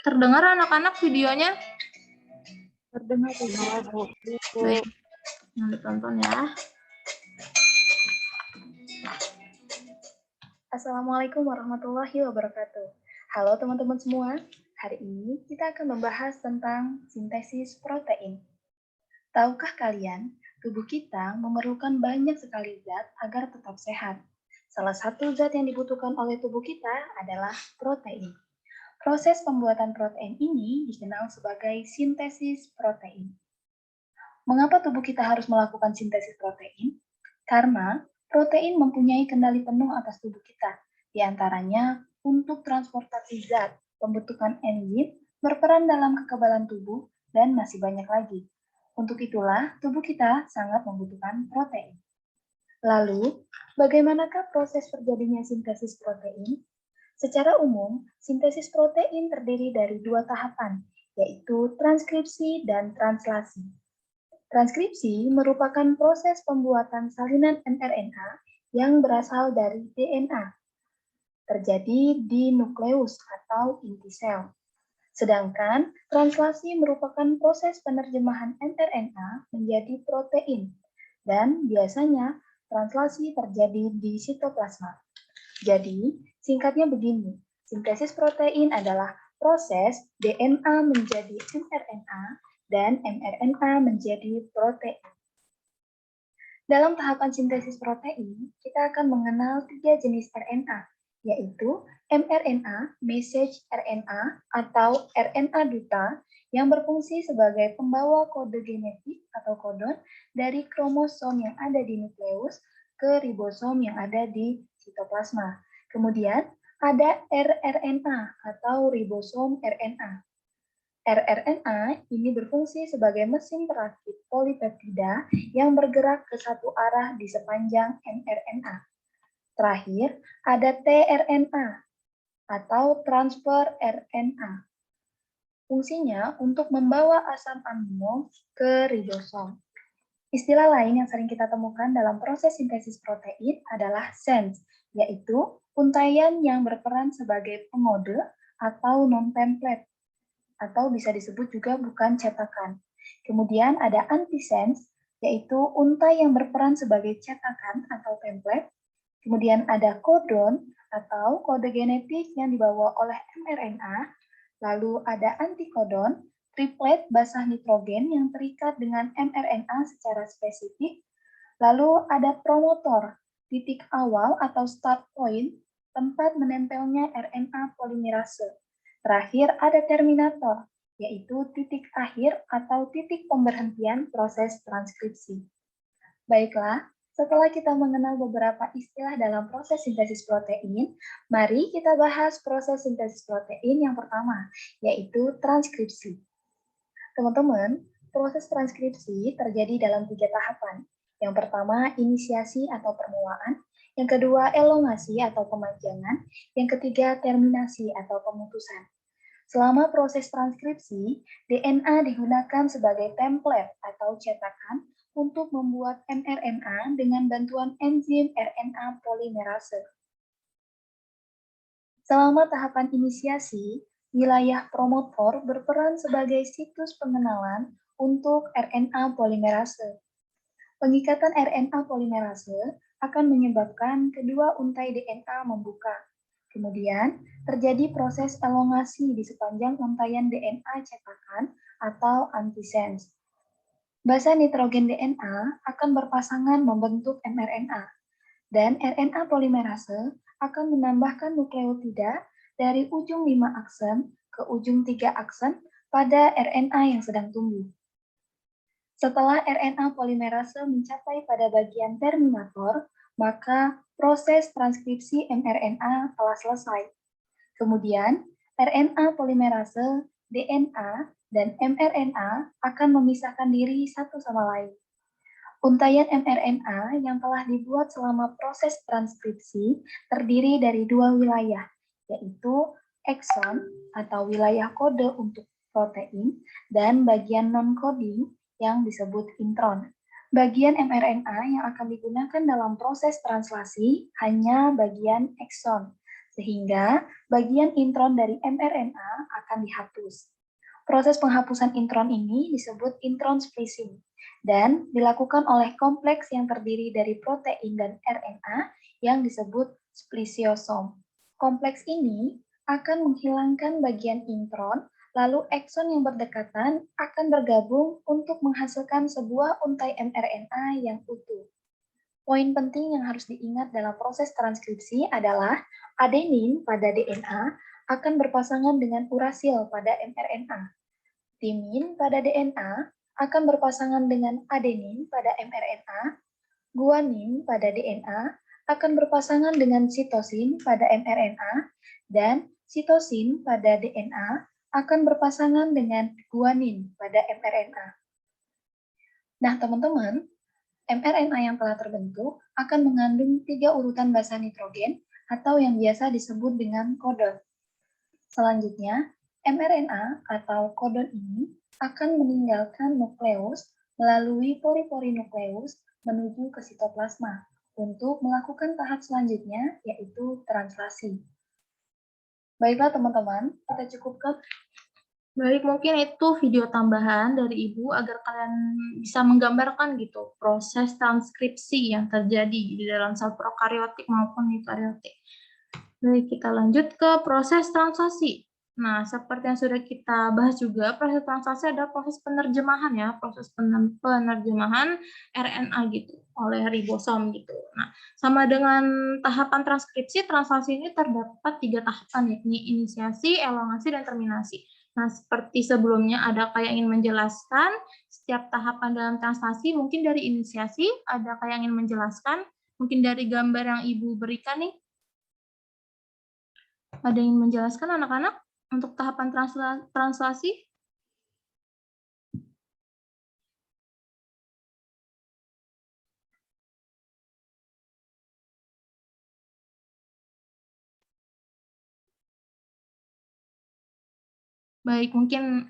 S1: Terdengar anak-anak videonya?
S6: Terdengar, Bu.
S1: Baik, yang ditonton ya.
S10: Assalamualaikum warahmatullahi wabarakatuh. Halo teman-teman semua, hari ini kita akan membahas tentang sintesis protein. Tahukah kalian, tubuh kita memerlukan banyak sekali zat agar tetap sehat. Salah satu zat yang dibutuhkan oleh tubuh kita adalah protein. Proses pembuatan protein ini dikenal sebagai sintesis protein. Mengapa tubuh kita harus melakukan sintesis protein? Karena protein mempunyai kendali penuh atas tubuh kita, di antaranya untuk transportasi zat, pembentukan enzim, berperan dalam kekebalan tubuh, dan masih banyak lagi. Untuk itulah, tubuh kita sangat membutuhkan protein. Lalu, bagaimanakah proses terjadinya sintesis protein? Secara umum, sintesis protein terdiri dari dua tahapan, yaitu transkripsi dan translasi. Transkripsi merupakan proses pembuatan salinan mRNA yang berasal dari DNA, terjadi di nukleus atau inti sel. Sedangkan translasi merupakan proses penerjemahan mRNA menjadi protein, dan biasanya translasi terjadi di sitoplasma. Jadi, singkatnya begini, sintesis protein adalah proses DNA menjadi mRNA dan mRNA menjadi protein. Dalam tahapan sintesis protein, kita akan mengenal 3 jenis RNA, yaitu mRNA, message RNA, atau RNA duta, yang berfungsi sebagai pembawa kode genetik atau kodon dari kromosom yang ada di nukleus ke ribosom yang ada di sitoplasma. Kemudian, ada rRNA atau ribosom RNA. rRNA ini berfungsi sebagai mesin perakit polipeptida yang bergerak ke satu arah di sepanjang mRNA. Terakhir, ada tRNA atau transfer RNA. Fungsinya untuk membawa asam amino ke ribosom. Istilah lain yang sering kita temukan dalam proses sintesis protein adalah sense, yaitu untaian yang berperan sebagai pengode atau non-template, atau bisa disebut juga bukan cetakan. Kemudian ada antisense, yaitu untai yang berperan sebagai cetakan atau template. Kemudian ada codon atau kode genetik yang dibawa oleh mRNA. Lalu ada antikodon, triplet basah nitrogen yang terikat dengan mRNA secara spesifik. Lalu ada promotor, titik awal atau start point, tempat menempelnya RNA polimerase. Terakhir ada terminator, yaitu titik akhir atau titik pemberhentian proses transkripsi. Baiklah, setelah kita mengenal beberapa istilah dalam proses sintesis protein, mari kita bahas proses sintesis protein yang pertama, yaitu transkripsi. Teman-teman, proses transkripsi terjadi dalam 3 tahapan. Yang pertama, inisiasi atau permulaan. Yang kedua, elongasi atau pemanjangan. Yang ketiga, terminasi atau pemutusan. Selama proses transkripsi, DNA digunakan sebagai template atau cetakan untuk membuat mRNA dengan bantuan enzim RNA polimerase. Selama tahapan inisiasi, wilayah promotor berperan sebagai situs pengenalan untuk RNA polimerase. Pengikatan RNA polimerase akan menyebabkan kedua untai DNA membuka. Kemudian, terjadi proses elongasi di sepanjang untaian DNA cetakan atau antisense. Basa nitrogen DNA akan berpasangan membentuk mRNA, dan RNA polimerase akan menambahkan nukleotida dari ujung 5 aksen ke ujung 3 aksen pada RNA yang sedang tumbuh. Setelah RNA polimerase mencapai pada bagian terminator, maka proses transkripsi mRNA telah selesai. Kemudian, RNA polimerase, DNA, dan mRNA akan memisahkan diri satu sama lain. Untaian mRNA yang telah dibuat selama proses transkripsi terdiri dari 2 wilayah, yaitu ekson atau wilayah kode untuk protein dan bagian non-coding yang disebut intron. Bagian mRNA yang akan digunakan dalam proses translasi hanya bagian ekson, sehingga bagian intron dari mRNA akan dihapus. Proses penghapusan intron ini disebut intron splicing dan dilakukan oleh kompleks yang terdiri dari protein dan RNA yang disebut splisiosom. Kompleks ini akan menghilangkan bagian intron, lalu ekson yang berdekatan akan bergabung untuk menghasilkan sebuah untai mRNA yang utuh. Poin penting yang harus diingat dalam proses transkripsi adalah adenin pada DNA akan berpasangan dengan urasil pada mRNA. Timin pada DNA akan berpasangan dengan adenin pada mRNA. Guanin pada DNA akan berpasangan dengan sitosin pada mRNA, dan sitosin pada DNA akan berpasangan dengan guanin pada mRNA. Nah, teman-teman, mRNA yang telah terbentuk akan mengandung 3 urutan basa nitrogen atau yang biasa disebut dengan kodon. Selanjutnya, mRNA atau kodon ini akan meninggalkan nukleus melalui pori-pori nukleus menuju ke sitoplasma untuk melakukan tahap selanjutnya, yaitu translasi. Baiklah teman-teman, kita cukupkan.
S1: Baik, mungkin itu video tambahan dari Ibu agar kalian bisa menggambarkan gitu proses transkripsi yang terjadi di dalam sel prokaryotik maupun eukaryotik. Baik, kita lanjut ke proses translasi. Nah, seperti yang sudah kita bahas juga, proses translasi adalah proses penerjemahan ya, proses penerjemahan RNA gitu oleh ribosom gitu. Nah, sama dengan tahapan transkripsi, translasi ini terdapat 3 tahapan, yakni inisiasi, elongasi, dan terminasi. Nah, seperti sebelumnya, adakah yang ingin menjelaskan setiap tahapan dalam translasi? Mungkin dari inisiasi, adakah yang ingin menjelaskan? Mungkin dari gambar yang Ibu berikan nih? Ada yang menjelaskan anak-anak untuk tahapan translasi? Baik, mungkin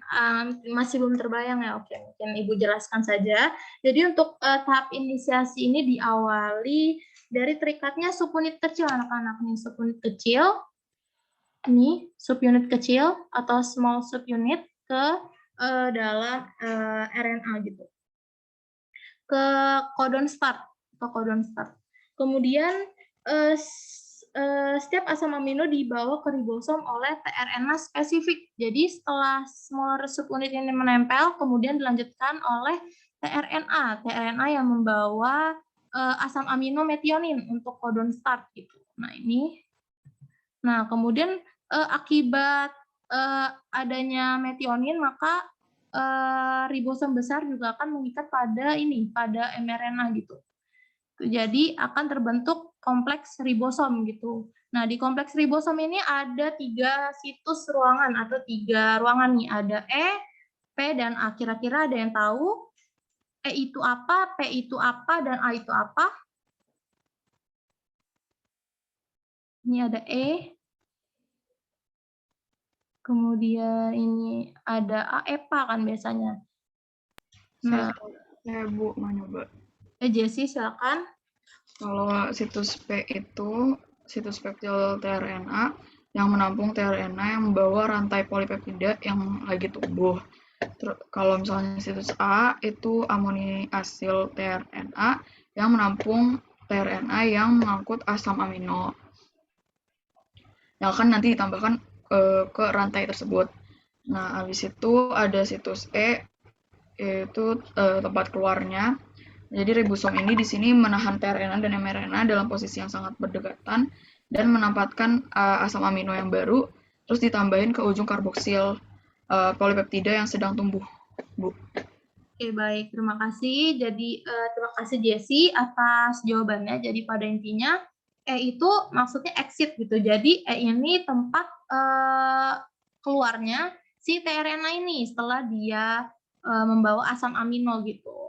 S1: masih belum terbayang ya. Oke, mungkin Ibu jelaskan saja. Jadi untuk tahap inisiasi ini diawali dari terikatnya subunit kecil anak-anak nih, subunit kecil. Ini subunit kecil atau small subunit ke dalam RNA gitu. Ke codon start atau codon start. Kemudian setiap asam amino dibawa ke ribosom oleh tRNA spesifik. Jadi setelah smaller subunit ini menempel, kemudian dilanjutkan oleh tRNA yang membawa asam amino metionin untuk codon start gitu. Nah ini, kemudian akibat adanya metionin maka ribosom besar juga akan mengikat pada mRNA gitu. Jadi akan terbentuk kompleks ribosom gitu. Nah, di kompleks ribosom ini ada 3 situs ruangan atau 3 ruangan nih. Ada E, P, dan A. Kira-kira ada yang tahu E itu apa, P itu apa, dan A itu apa? Ini ada E. Kemudian ini ada A, EPA kan biasanya. Nah,
S8: Saya Bu mau nyoba.
S1: Jessie silakan.
S8: Kalau situs P itu situs peptidal tRNA yang menampung tRNA yang membawa rantai polipeptida yang lagi tumbuh. Terus, kalau misalnya situs A itu aminoasil tRNA yang menampung tRNA yang mengangkut asam amino yang akan nanti ditambahkan ke rantai tersebut. Nah, habis itu ada situs E, yaitu tempat keluarnya. Jadi ribosom ini di sini menahan tRNA dan mRNA dalam posisi yang sangat berdekatan dan menempatkan asam amino yang baru, terus ditambahin ke ujung karboksil polipeptida yang sedang tumbuh, Bu.
S1: Oke, baik. Terima kasih. Jadi, terima kasih Jessie atas jawabannya. Jadi, pada intinya, E itu maksudnya exit gitu. Jadi, E ini tempat keluarnya si tRNA ini setelah dia membawa asam amino gitu.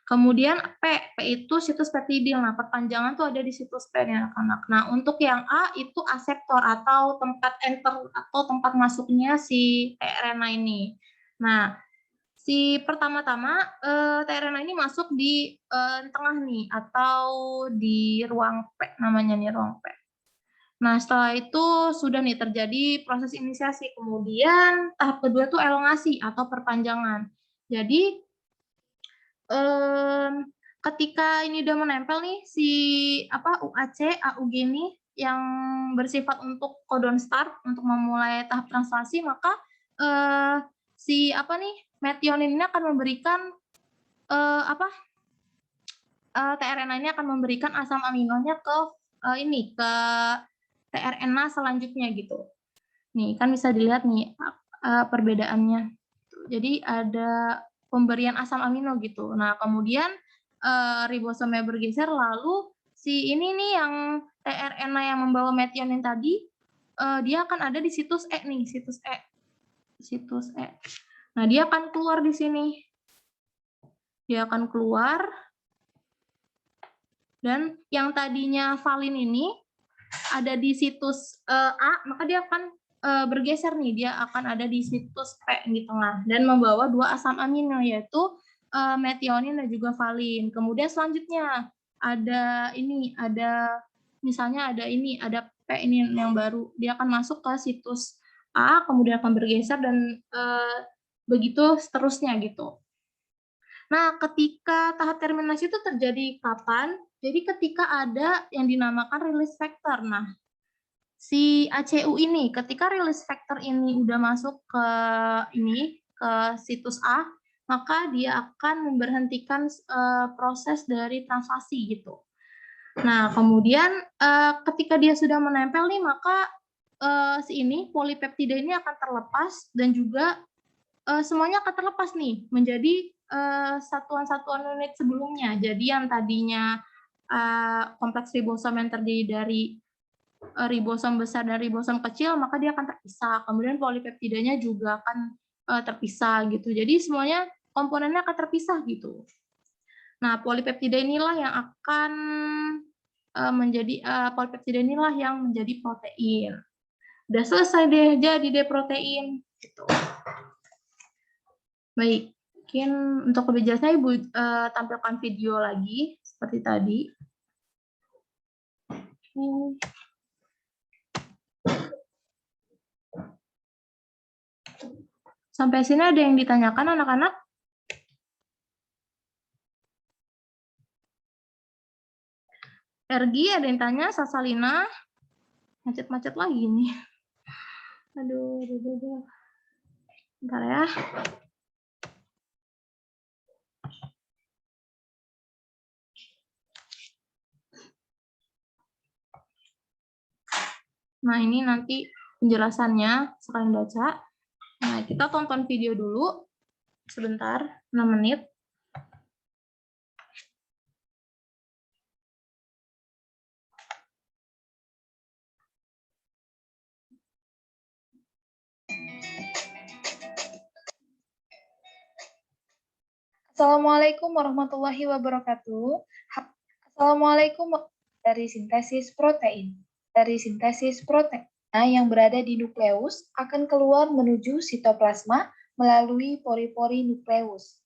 S1: Kemudian P itu situs peptidil. Nah, perpanjangan tuh ada di situs P nih anak-anak. Nah, untuk yang A itu aseptor atau tempat enter atau tempat masuknya si tRNA ini. Nah, si pertama-tama tRNA ini masuk di tengah nih atau di ruang P namanya nih, ruang P. Nah, setelah itu sudah nih terjadi proses inisiasi. Kemudian tahap kedua tuh elongasi atau perpanjangan. Jadi ketika ini udah menempel nih si UAC, AUG ini yang bersifat untuk codon start untuk memulai tahap translasi, maka si metionin ini akan memberikan tRNA ini akan memberikan asam aminonya ke ke tRNA selanjutnya gitu. Nih kan bisa dilihat nih perbedaannya. Jadi ada pemberian asam amino gitu. Nah, kemudian ribosomnya bergeser, lalu si ini nih yang tRNA yang membawa metionin tadi, dia akan ada di situs E nih, situs E. Nah, dia akan keluar di sini. Dia akan keluar, dan yang tadinya valin ini ada di situs A, maka dia akan bergeser nih, dia akan ada di situs P di tengah dan membawa 2 asam amino yaitu metionin dan juga valin. Kemudian selanjutnya ada misalnya ada P ini yang baru, dia akan masuk ke situs A, kemudian akan bergeser dan begitu seterusnya gitu. Nah, ketika tahap terminasi itu terjadi kapan? Jadi ketika ada yang dinamakan release factor. Nah, si ACU ini, ketika release factor ini udah masuk ke situs A, maka dia akan memberhentikan proses dari translasi gitu. Nah, kemudian ketika dia sudah menempel nih, maka polipeptida ini akan terlepas dan juga semuanya akan terlepas nih menjadi satuan-satuan unit sebelumnya. Jadi yang tadinya kompleks ribosom yang terdiri dari ribosom besar dan ribosom kecil, maka dia akan terpisah. Kemudian polipeptidanya juga akan terpisah gitu. Jadi semuanya komponennya akan terpisah gitu. Nah, polipeptida inilah yang akan polipeptida inilah yang menjadi protein. Udah selesai deh, jadi deh protein gitu. Baik, mungkin untuk lebih jelasnya Ibu tampilkan video lagi seperti tadi. Sampai sini ada yang ditanyakan anak-anak? Ergi ada yang tanya, Sasalina, macet-macet lagi nih. Aduh. Bentar ya. Nah, ini nanti penjelasannya, sekalian baca. Nah, kita tonton video dulu, sebentar, 6 menit.
S10: Assalamualaikum warahmatullahi wabarakatuh. Assalamualaikum dari sintesis protein. Dari sintesis protein yang berada di nukleus akan keluar menuju sitoplasma melalui pori-pori nukleus.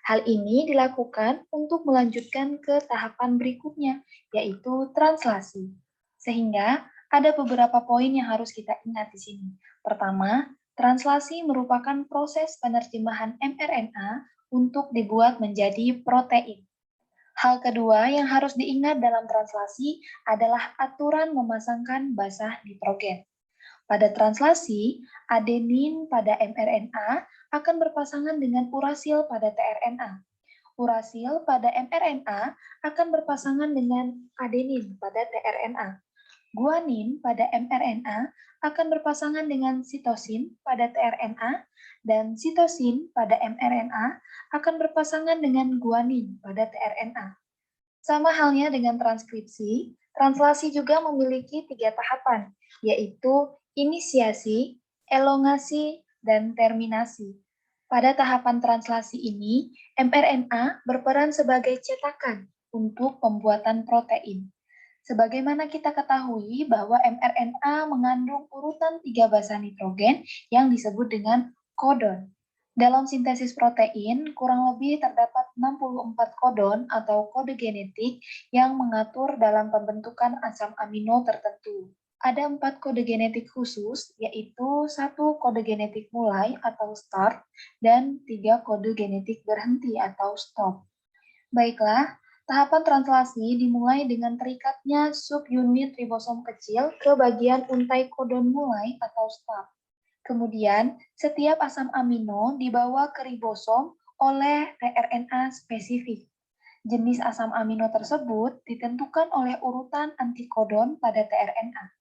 S10: Hal ini dilakukan untuk melanjutkan ke tahapan berikutnya, yaitu translasi. Sehingga ada beberapa poin yang harus kita ingat di sini. Pertama, translasi merupakan proses penerjemahan mRNA untuk dibuat menjadi protein. Hal kedua yang harus diingat dalam translasi adalah aturan memasangkan basah nitrogen. Pada translasi, adenin pada mRNA akan berpasangan dengan urasil pada tRNA. Urasil pada mRNA akan berpasangan dengan adenin pada tRNA. Guanin pada mRNA akan berpasangan dengan sitosin pada tRNA, dan sitosin pada mRNA akan berpasangan dengan guanin pada tRNA. Sama halnya dengan transkripsi, translasi juga memiliki 3 tahapan, yaitu inisiasi, elongasi, dan terminasi. Pada tahapan translasi ini, mRNA berperan sebagai cetakan untuk pembuatan protein. Sebagaimana kita ketahui bahwa mRNA mengandung urutan 3 basa nitrogen yang disebut dengan kodon. Dalam sintesis protein, kurang lebih terdapat 64 kodon atau kode genetik yang mengatur dalam pembentukan asam amino tertentu. Ada 4 kode genetik khusus, yaitu 1 kode genetik mulai atau start, dan 3 kode genetik berhenti atau stop. Baiklah, tahapan translasi dimulai dengan terikatnya subunit ribosom kecil ke bagian untai kodon mulai atau start. Kemudian, setiap asam amino dibawa ke ribosom oleh tRNA spesifik. Jenis asam amino tersebut ditentukan oleh urutan antikodon pada tRNA.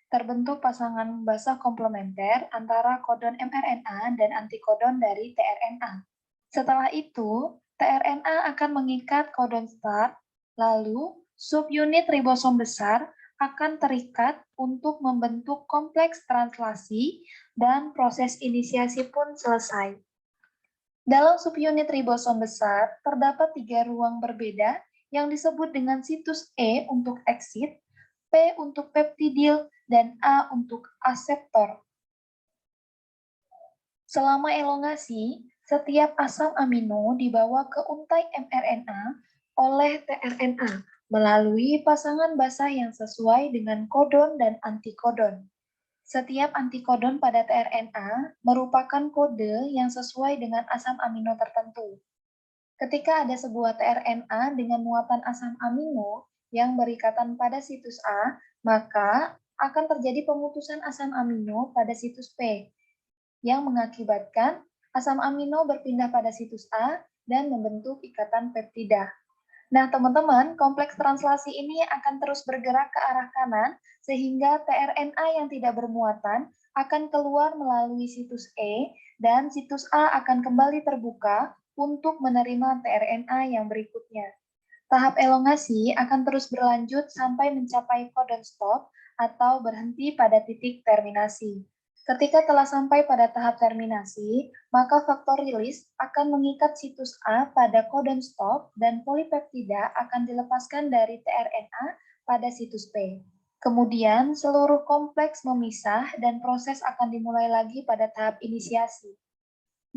S10: Terbentuk pasangan basa komplementer antara kodon mRNA dan antikodon dari tRNA. Setelah itu, tRNA akan mengikat kodon start, lalu subunit ribosom besar akan terikat untuk membentuk kompleks translasi dan proses inisiasi pun selesai. Dalam subunit ribosom besar, terdapat 3 ruang berbeda yang disebut dengan situs E untuk exit, P untuk peptidil, dan A untuk aseptor. Selama elongasi, setiap asam amino dibawa ke untai mRNA oleh tRNA melalui pasangan basa yang sesuai dengan kodon dan antikodon. Setiap antikodon pada tRNA merupakan kode yang sesuai dengan asam amino tertentu. Ketika ada sebuah tRNA dengan muatan asam amino yang berikatan pada situs A, maka akan terjadi pemutusan asam amino pada situs P, yang mengakibatkan asam amino berpindah pada situs A dan membentuk ikatan peptida. Nah, teman-teman, kompleks translasi ini akan terus bergerak ke arah kanan, sehingga tRNA yang tidak bermuatan akan keluar melalui situs E, dan situs A akan kembali terbuka untuk menerima tRNA yang berikutnya. Tahap elongasi akan terus berlanjut sampai mencapai kodon stop atau berhenti pada titik terminasi. Ketika telah sampai pada tahap terminasi, maka faktor rilis akan mengikat situs A pada codon stop dan polipeptida akan dilepaskan dari tRNA pada situs P. Kemudian, seluruh kompleks memisah dan proses akan dimulai lagi pada tahap inisiasi.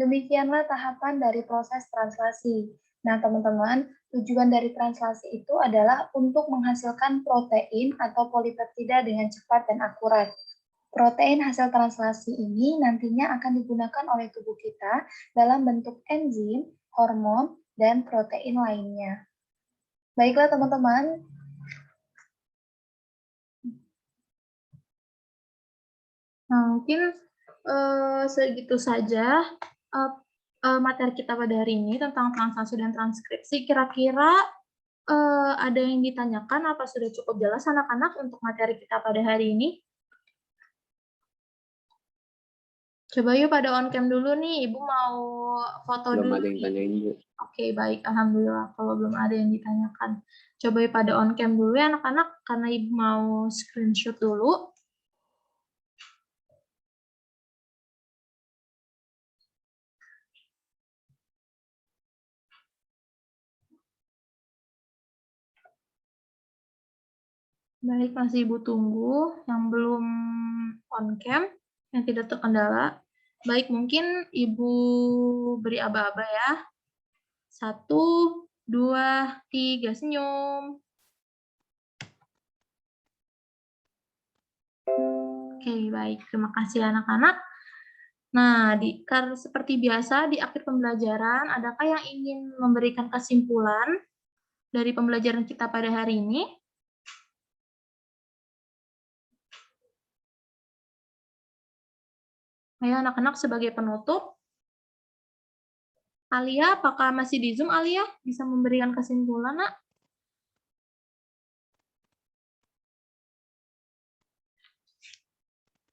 S10: Demikianlah tahapan dari proses translasi. Nah, teman-teman, tujuan dari translasi itu adalah untuk menghasilkan protein atau polipeptida dengan cepat dan akurat. Protein hasil translasi ini nantinya akan digunakan oleh tubuh kita dalam bentuk enzim, hormon, dan protein lainnya. Baiklah teman-teman.
S1: Nah, mungkin segitu saja materi kita pada hari ini tentang translasi dan transkripsi. Kira-kira ada yang ditanyakan apa sudah cukup jelas anak-anak untuk materi kita pada hari ini? Coba yuk pada on cam dulu nih, Ibu mau foto
S3: Belum
S1: dulu.
S3: ada yang tanyain, Bu.
S1: Oke, baik. Alhamdulillah kalau belum ada yang ditanyakan. Coba yuk pada on cam dulu ya anak-anak, karena Ibu mau screenshot dulu. Baik, masih Ibu tunggu yang belum on cam, yang tidak terkendala. Baik, mungkin Ibu beri aba-aba ya. 1, 2, 3, senyum. Oke, baik. Terima kasih anak-anak. Nah, karena seperti biasa di akhir pembelajaran, adakah yang ingin memberikan kesimpulan dari pembelajaran kita pada hari ini? Ayo anak-anak sebagai penutup. Alia, apakah masih di Zoom, Alia? Bisa memberikan kesimpulan, Nak?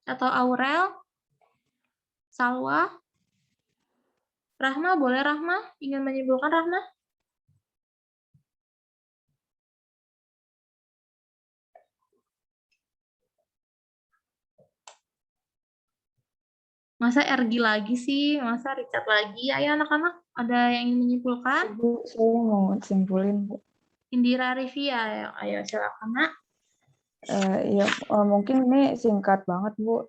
S1: Atau Aurel? Salwa? Rahma, boleh Rahma? Ingin menyimpulkan Rahma? Masa Ergi lagi sih? Masa Richard lagi? Ayo anak-anak, ada yang ingin menyimpulkan?
S11: Bu, saya mau simpulin, Bu.
S1: Indira Rivia, ayo silakan, Nak.
S11: Ya, mungkin ini singkat banget, Bu,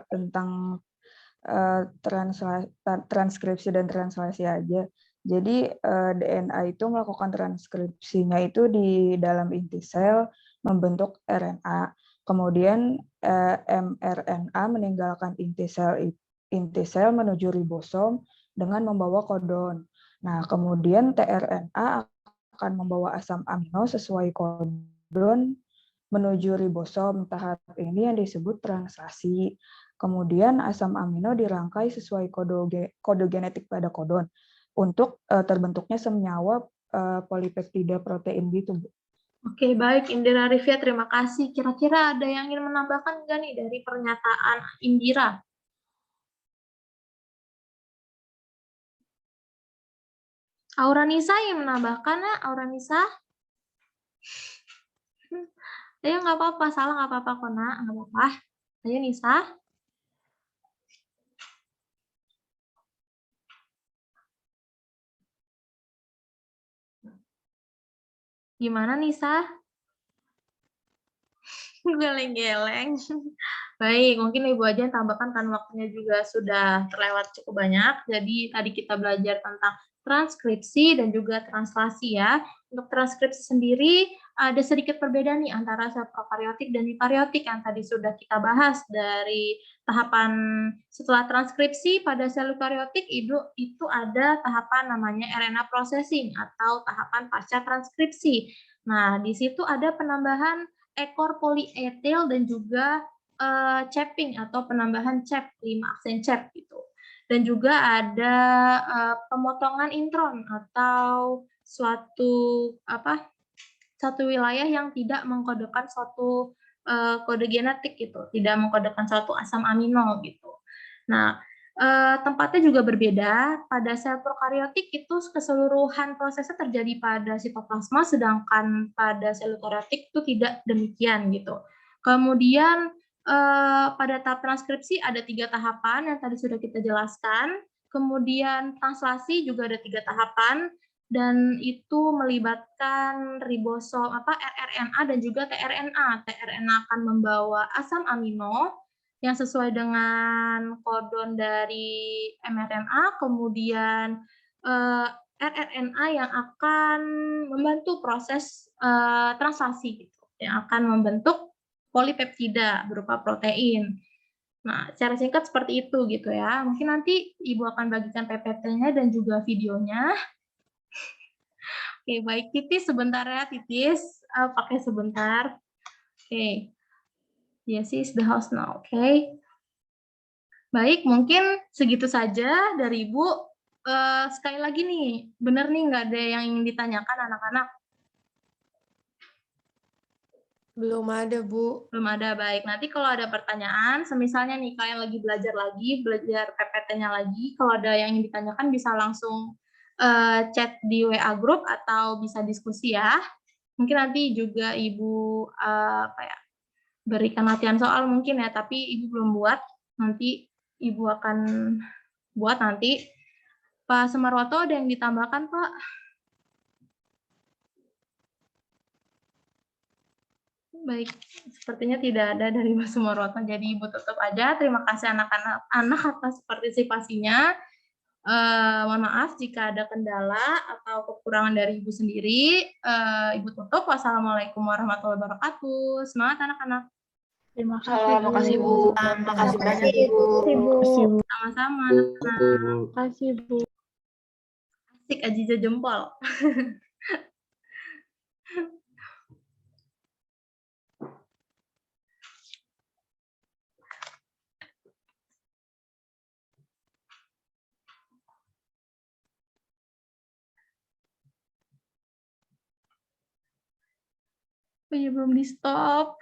S11: tentang transkripsi dan translasi aja. Jadi DNA itu melakukan transkripsinya itu di dalam inti sel membentuk RNA. Kemudian mRNA meninggalkan inti sel menuju ribosom dengan membawa kodon. Nah, kemudian tRNA akan membawa asam amino sesuai kodon menuju ribosom. Tahap ini yang disebut translasi. Kemudian asam amino dirangkai sesuai kode genetik pada kodon untuk terbentuknya senyawa polipeptida protein gitu, Bu.
S1: Oke, baik Indira Rivia, terima kasih. Kira-kira ada yang ingin menambahkan nggak nih dari pernyataan Indira? Aura Nisa yang menambahkan, ya? Aura Nisa? Ayo nggak apa-apa, salah nggak apa-apa kok, Nak. Nggak apa-apa. Ayo Nisa. Gimana Nisa? Geleng-geleng. Baik, mungkin Ibu aja yang tambahkan kan waktunya juga sudah terlewat cukup banyak. Jadi tadi kita belajar tentang transkripsi dan juga translasi ya. Untuk transkripsi sendiri ada sedikit perbedaan nih antara sel prokaryotik dan eukaryotik yang tadi sudah kita bahas dari tahapan setelah transkripsi pada sel eukaryotik itu ada tahapan namanya RNA processing atau tahapan pasca transkripsi. Nah, di situ ada penambahan ekor polietil dan juga capping atau penambahan cap, 5 aksen cap gitu. Dan juga ada pemotongan intron atau suatu wilayah yang tidak mengkodekan suatu kode genetik gitu, tidak mengkodekan suatu asam amino gitu. Nah, tempatnya juga berbeda. Pada sel prokaryotik itu keseluruhan prosesnya terjadi pada sitoplasma, sedangkan pada sel eukaryotik itu tidak demikian gitu. Kemudian pada tahap transkripsi ada 3 tahapan yang tadi sudah kita jelaskan. Kemudian translasi juga ada 3 tahapan dan itu melibatkan ribosom rRNA dan juga tRNA. tRNA akan membawa asam amino yang sesuai dengan kodon dari mRNA, kemudian rRNA yang akan membantu proses translasi gitu, yang akan membentuk polipeptida berupa protein. Nah, secara singkat seperti itu gitu ya. Mungkin nanti Ibu akan bagikan PPT-nya dan juga videonya. Oke, baik. Titis sebentar ya, Titis. Pakai sebentar. Oke. Yes, is the house now. Oke. Baik, mungkin segitu saja dari Ibu. Sekali lagi nih, benar nih nggak ada yang ingin ditanyakan anak-anak?
S2: Belum ada, Bu.
S1: Belum ada, baik. Nanti kalau ada pertanyaan, semisalnya nih kalian lagi belajar PPT-nya lagi, kalau ada yang ingin ditanyakan bisa langsung chat di WA group atau bisa diskusi ya. Mungkin nanti juga Ibu berikan latihan soal mungkin ya, tapi Ibu belum buat. Nanti Ibu akan buat nanti. Pak Semarwoto ada yang ditambahkan, Pak? Baik, sepertinya tidak ada dari Mas Sumarwoto, jadi Ibu tutup aja. Terima kasih anak-anak atas partisipasinya. Mohon maaf jika ada kendala atau kekurangan dari Ibu sendiri. Ibu tutup. Wassalamualaikum warahmatullahi wabarakatuh. Semangat anak-anak.
S7: Terima kasih,
S6: Terima kasih, Bu. Terima kasih banyak,
S7: Terima
S6: Ibu.
S7: kasih, Bu.
S1: Sama-sama.
S7: Terima kasih, Bu.
S1: Asik aja jempol. Oh iya, belum di stop.